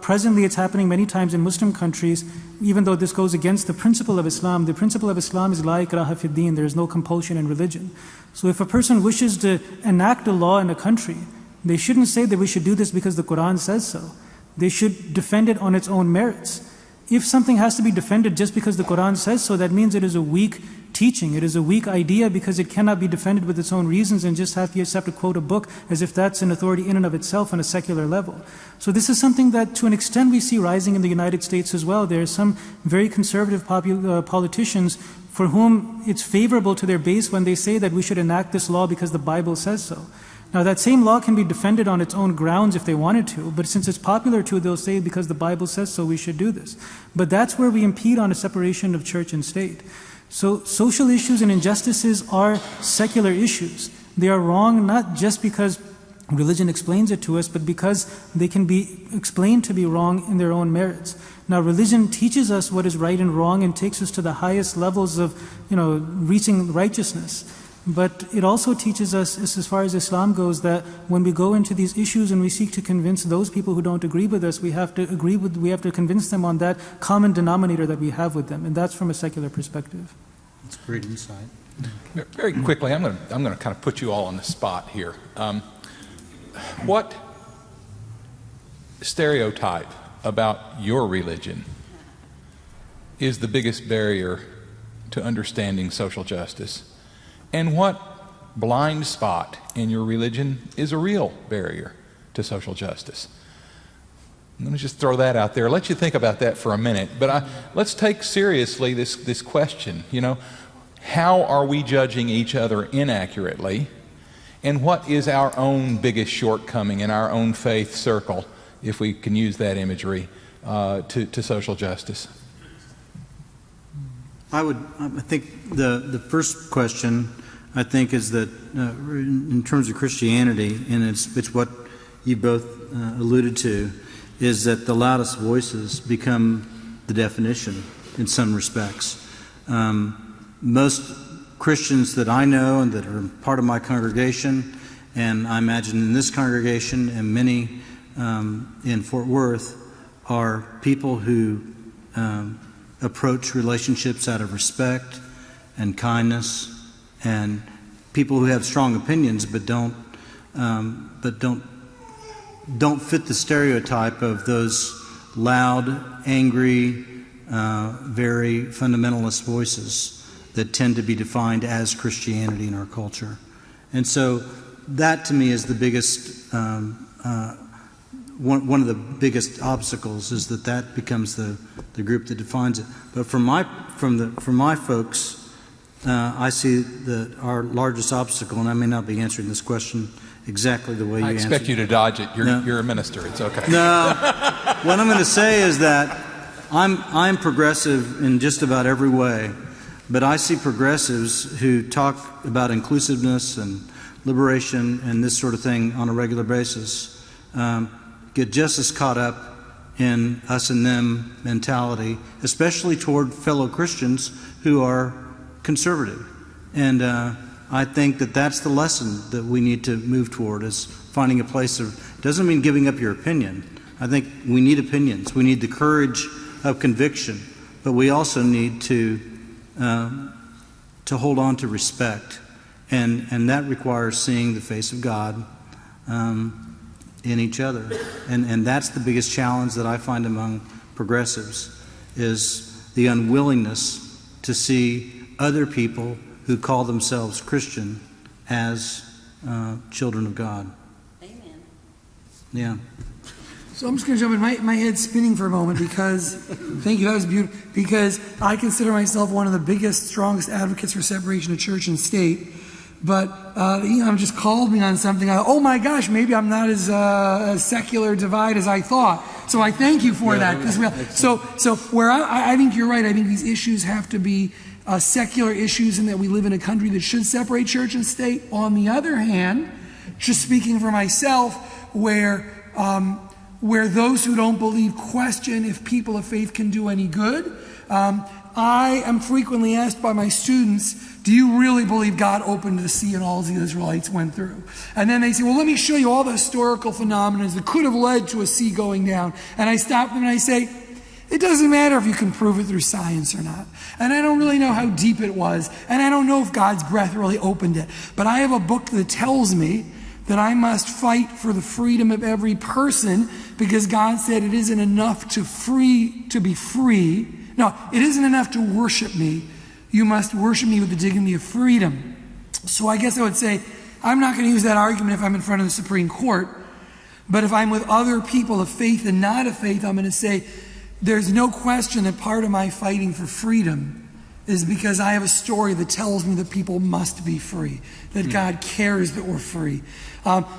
presently it's happening many times in Muslim countries, even though this goes against the principle of Islam. The principle of Islam is la ikraha fid din, there is no compulsion in religion. So if a person wishes to enact a law in a country, they shouldn't say that we should do this because the Quran says so. They should defend it on its own merits. If something has to be defended just because the Quran says so, that means it is a weak teaching. It is a weak idea because it cannot be defended with its own reasons and just have to quote a book as if that's an authority in and of itself on a secular level. So this is something that to an extent we see rising in the United States as well. There are some very conservative politicians for whom it's favorable to their base when they say that we should enact this law because the Bible says so. Now that same law can be defended on its own grounds if they wanted to, but since it's popular to, they'll say because the Bible says so, we should do this. But that's where we impede on a separation of church and state. So social issues and injustices are secular issues. They are wrong not just because religion explains it to us, but because they can be explained to be wrong in their own merits. Now religion teaches us what is right and wrong and takes us to the highest levels of, reaching righteousness. But it also teaches us, as far as Islam goes, that when we go into these issues and we seek to convince those people who don't agree with us, we have to convince them on that common denominator that we have with them, and that's from a secular perspective. That's great insight. Very quickly, I'm going to kind of put you all on the spot here. What stereotype about your religion is the biggest barrier to understanding social justice? And what blind spot in your religion is a real barrier to social justice? I'm going to just throw that out there. Let you think about that for a minute. But let's take seriously this question. How are we judging each other inaccurately? And what is our own biggest shortcoming in our own faith circle, if we can use that imagery, to social justice? I think the first question, I think, is that in terms of Christianity, and it's what you both alluded to, is that the loudest voices become the definition in some respects. Most Christians that I know and that are part of my congregation, and I imagine in this congregation and many in Fort Worth, are people who approach relationships out of respect and kindness, and people who have strong opinions but don't fit the stereotype of those loud, angry, very fundamentalist voices that tend to be defined as Christianity in our culture. And so that to me is the biggest one of the biggest obstacles, is that becomes the group that defines it. But from my folks, I see that our largest obstacle, and I may not be answering this question exactly the way you I answered. expect you to dodge it. No. You're a minister. It's okay. No, what I'm going to say is that I'm progressive in just about every way, but I see progressives who talk about inclusiveness and liberation and this sort of thing on a regular basis get just as caught up in us and them mentality, especially toward fellow Christians who are conservative. And I think that that's the lesson that we need to move toward, is finding a place of, doesn't mean giving up your opinion. I think we need opinions. We need the courage of conviction, but we also need to hold on to respect. And that requires seeing the face of God in each other. And that's the biggest challenge that I find among progressives, is the unwillingness to see other people who call themselves Christian as children of God. Amen. Yeah. So I'm just going to jump in. My head's spinning for a moment because, thank you, that was beautiful, because I consider myself one of the biggest, strongest advocates for separation of church and state. But Imam just called me on something. Oh my gosh, maybe I'm not as secular divide as I thought. So I thank you for that. So where I think you're right. I think these issues have to be secular issues, and that we live in a country that should separate church and state. On the other hand, just speaking for myself, where those who don't believe question if people of faith can do any good. I am frequently asked by my students, do you really believe God opened the sea and all the Israelites went through? And then they say, well, let me show you all the historical phenomena that could have led to a sea going down. And I stop them and I say, it doesn't matter if you can prove it through science or not. And I don't really know how deep it was. And I don't know if God's breath really opened it. But I have a book that tells me that I must fight for the freedom of every person, because God said it isn't enough to be free. No, it isn't enough to worship me. You must worship me with the dignity of freedom. So I guess I would say, I'm not going to use that argument if I'm in front of the Supreme Court. But if I'm with other people of faith and not of faith, I'm going to say, there's no question that part of my fighting for freedom is because I have a story that tells me that people must be free, that God cares that we're free.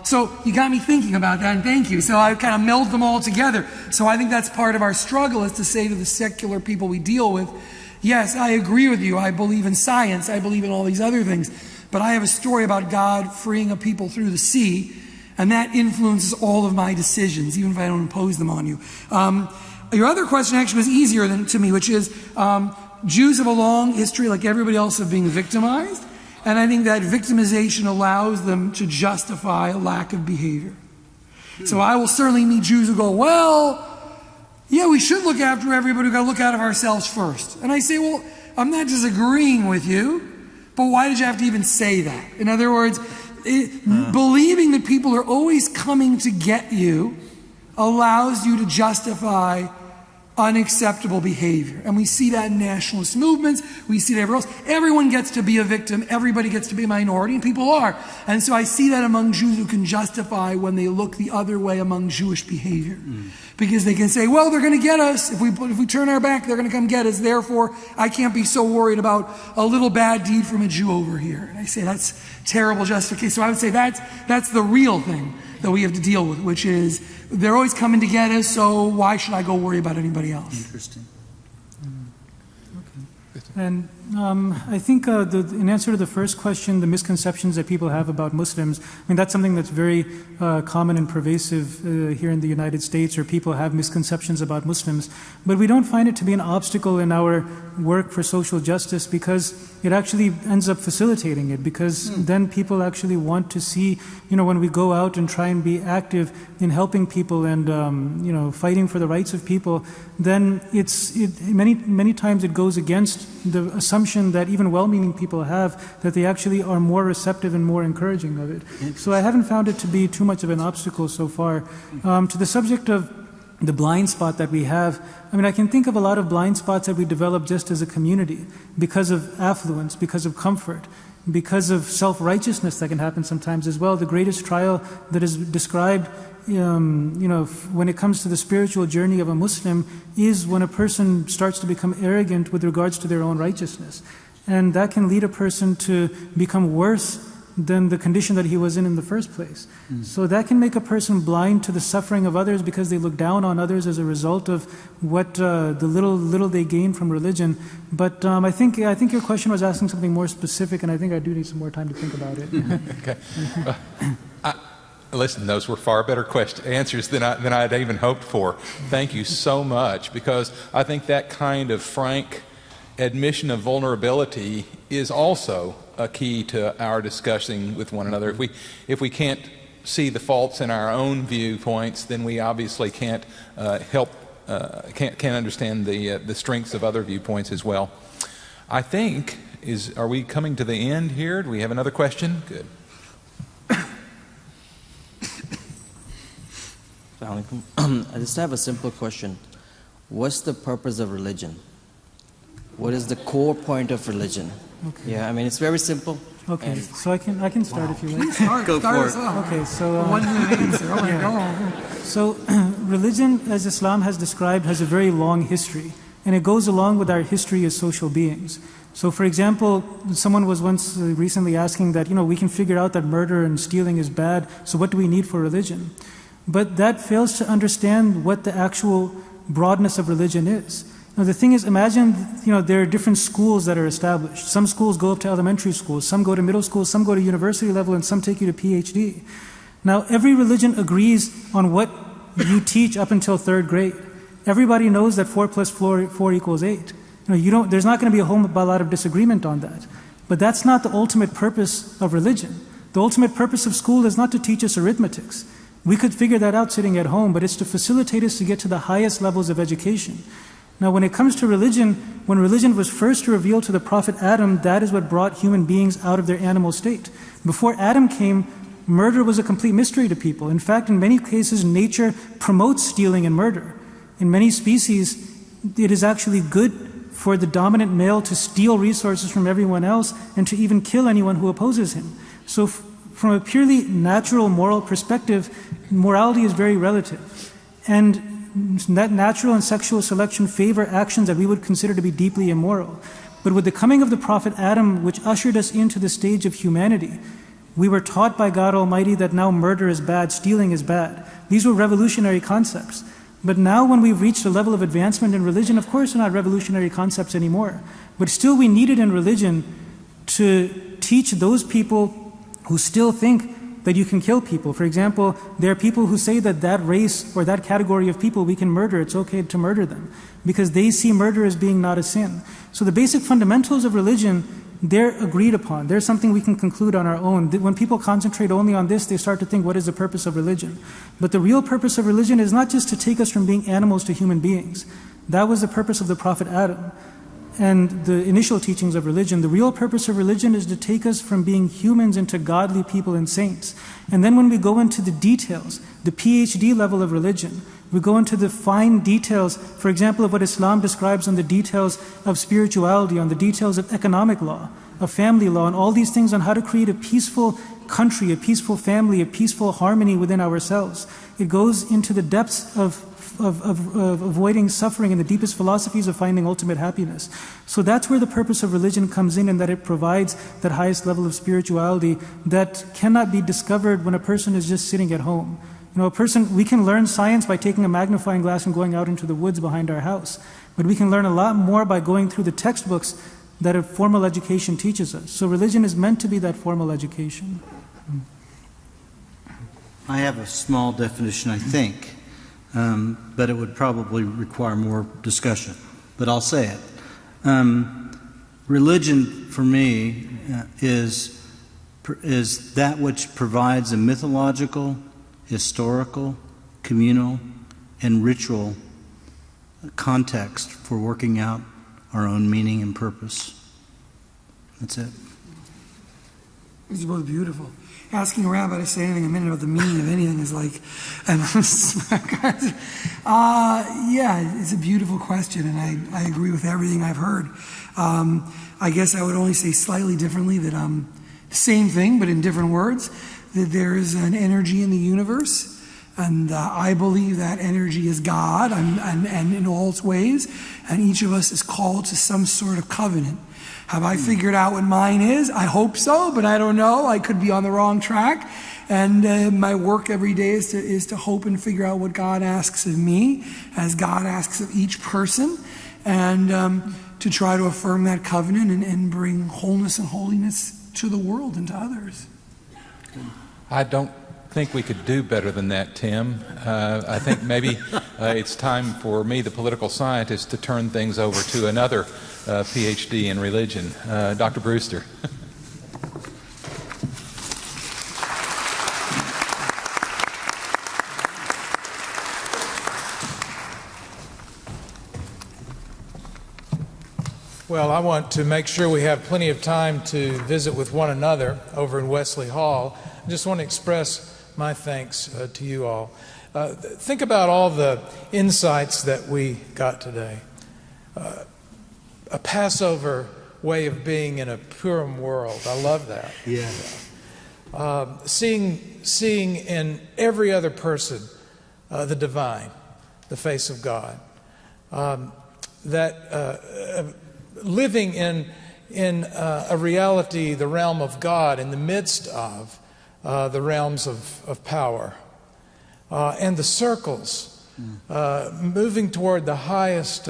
So you got me thinking about that, and thank you. So I kind of meld them all together. So I think that's part of our struggle, is to say to the secular people we deal with, yes, I agree with you. I believe in science. I believe in all these other things. But I have a story about God freeing a people through the sea, and that influences all of my decisions, even if I don't impose them on you. Your other question actually was easier to me, which is, Jews have a long history, like everybody else, of being victimized. And I think that victimization allows them to justify a lack of behavior. So I will certainly meet Jews who go, well, yeah, we should look after everybody. We've got to look out of ourselves first. And I say, well, I'm not disagreeing with you, but why did you have to even say that? In other words, believing that people are always coming to get you allows you to justify unacceptable behavior. And we see that in nationalist movements. We see it everywhere else. Everyone gets to be a victim. Everybody gets to be a minority, and people are. And so I see that among Jews who can justify when they look the other way among Jewish behavior. Because they can say, well, they're going to get us. If we turn our back, they're going to come get us. Therefore, I can't be so worried about a little bad deed from a Jew over here. And I say that's terrible justification. So I would say that's the real thing that we have to deal with, which is they're always coming to get us, so why should I go worry about anybody else? Interesting. And I think in answer to the first question, the misconceptions that people have about Muslims, I mean, that's something that's very common and pervasive here in the United States, or people have misconceptions about Muslims. But we don't find it to be an obstacle in our work for social justice, because it actually ends up facilitating it, because then people actually want to see, when we go out and try and be active in helping people and, fighting for the rights of people, then many times it goes against the assumption that even well-meaning people have, that they actually are more receptive and more encouraging of it. So I haven't found it to be too much of an obstacle so far. To the subject of the blind spot that we have, I can think of a lot of blind spots that we develop just as a community, because of affluence, because of comfort, because of self-righteousness that can happen sometimes as well. The greatest trial that is described when it comes to the spiritual journey of a Muslim is when a person starts to become arrogant with regards to their own righteousness. And that can lead a person to become worse than the condition that he was in the first place. So that can make a person blind to the suffering of others because they look down on others as a result of what the little they gain from religion. But I think your question was asking something more specific, and I think I do need some more time to think about it. Okay. Listen, those were far better answers than I'd even hoped for. Thank you so much, because I think that kind of frank admission of vulnerability is also a key to our discussing with one another. If we can't see the faults in our own viewpoints, then we obviously can't can't understand the strengths of other viewpoints as well. I think are we coming to the end here? Do we have another question? Good. I just have a simple question. What's the purpose of religion? What is the core point of religion? Okay. Yeah, I mean, it's very simple. Okay, so I can start if you like. Go for it. Okay, so 1 minute answer. Oh my God. So religion, as Islam has described, has a very long history, and it goes along with our history as social beings. So, for example, someone was once recently asking that, we can figure out that murder and stealing is bad, so what do we need for religion? But that fails to understand what the actual broadness of religion is. Now, the thing is, imagine, there are different schools that are established. Some schools go up to elementary schools, some go to middle school, some go to university level, and some take you to PhD. Now, every religion agrees on what you teach up until 3rd grade. Everybody knows that 4 plus 4 equals 8. There's not going to be a whole lot of disagreement on that. But that's not the ultimate purpose of religion. The ultimate purpose of school is not to teach us arithmetics. We could figure that out sitting at home, but it's to facilitate us to get to the highest levels of education. Now, when it comes to religion, when religion was first revealed to the Prophet Adam, that is what brought human beings out of their animal state. Before Adam came, murder was a complete mystery to people. In fact, in many cases, nature promotes stealing and murder. In many species, it is actually good for the dominant male to steal resources from everyone else and to even kill anyone who opposes him. So from a purely natural moral perspective, morality is very relative. And that natural and sexual selection favor actions that we would consider to be deeply immoral. But with the coming of the Prophet Adam, which ushered us into the stage of humanity, we were taught by God Almighty that now murder is bad, stealing is bad. These were revolutionary concepts. But now when we've reached a level of advancement in religion, of course they're not revolutionary concepts anymore. But still we need it in religion to teach those people who still think that you can kill people. For example, there are people who say that race or that category of people we can murder, it's okay to murder them, because they see murder as being not a sin. So the basic fundamentals of religion, they're agreed upon. They're something we can conclude on our own. When people concentrate only on this, they start to think, what is the purpose of religion? But the real purpose of religion is not just to take us from being animals to human beings. That was the purpose of the Prophet Adam and the initial teachings of religion. The real purpose of religion is to take us from being humans into godly people and saints. And then when we go into the details, the PhD level of religion, we go into the fine details, for example, of what Islam describes on the details of spirituality, on the details of economic law, of family law, and all these things on how to create a peaceful country, a peaceful family, a peaceful harmony within ourselves. It goes into the depths of avoiding suffering and the deepest philosophies of finding ultimate happiness. So that's where the purpose of religion comes in that it provides that highest level of spirituality that cannot be discovered when a person is just sitting at home. We can learn science by taking a magnifying glass and going out into the woods behind our house. But we can learn a lot more by going through the textbooks that a formal education teaches us. So religion is meant to be that formal education. I have a small definition, I think, but it would probably require more discussion. But I'll say it. Religion, for me, is that which provides a mythological, historical, communal, and ritual context for working out our own meaning and purpose. That's it. It's both beautiful. Asking a rabbi to say anything a minute about the meaning of anything is like, yeah, it's a beautiful question, and I agree with everything I've heard. I guess I would only say slightly differently that same thing, but in different words, that there is an energy in the universe, and I believe that energy is God, and in all its ways, and each of us is called to some sort of covenant Have I figured out what mine is? I hope so, but I don't know. I could be on the wrong track. And my work every day is to hope and figure out what God asks of me, as God asks of each person, and to try to affirm that covenant and bring wholeness and holiness to the world and to others. I don't think we could do better than that, Tim. I think maybe it's time for me, the political scientist, to turn things over to another PhD in religion, Dr. Brewster. Well, I want to make sure we have plenty of time to visit with one another over in Wesley Hall. I just want to express my thanks to you all. Think about all the insights that we got today. A Passover way of being in a Purim world. I love that. Yeah. Seeing in every other person the divine, the face of God. Living in a reality, the realm of God, in the midst of the realms of power. And the circles, moving toward the highest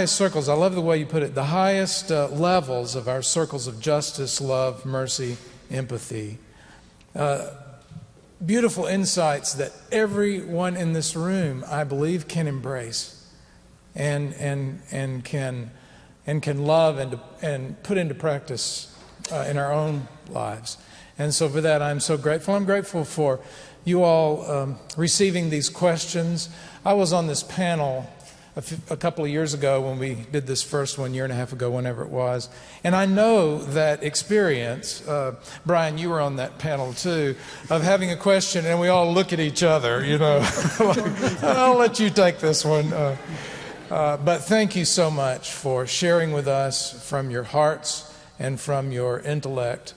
circles. I love the way you put it, the highest levels of our circles of justice, love, mercy, empathy. Beautiful insights that everyone in this room, I believe, can embrace and can love and put into practice in our own lives. And so for that, I'm so grateful. I'm grateful for you all receiving these questions. I was on this panel a couple of years ago when we did this first one, year and a half ago, whenever it was. And I know that experience, Brian, you were on that panel too, of having a question and we all look at each other, you know. I'll let you take this one. But thank you so much for sharing with us from your hearts and from your intellect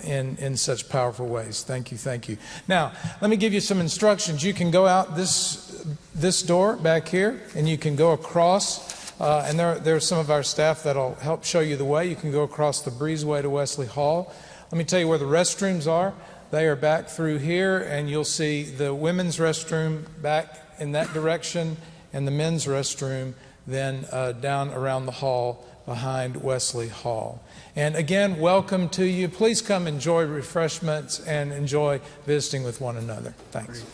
in such powerful ways. Thank you, thank you. Now, let me give you some instructions. You can go out this door back here, and you can go across, and there's some of our staff that'll help show you the way. You can go across the breezeway to Wesley Hall. Let me tell you where the restrooms are. They are back through here, and you'll see the women's restroom back in that direction, and the men's restroom then down around the hall behind Wesley Hall. And again, welcome to you. Please come enjoy refreshments and enjoy visiting with one another. Thanks.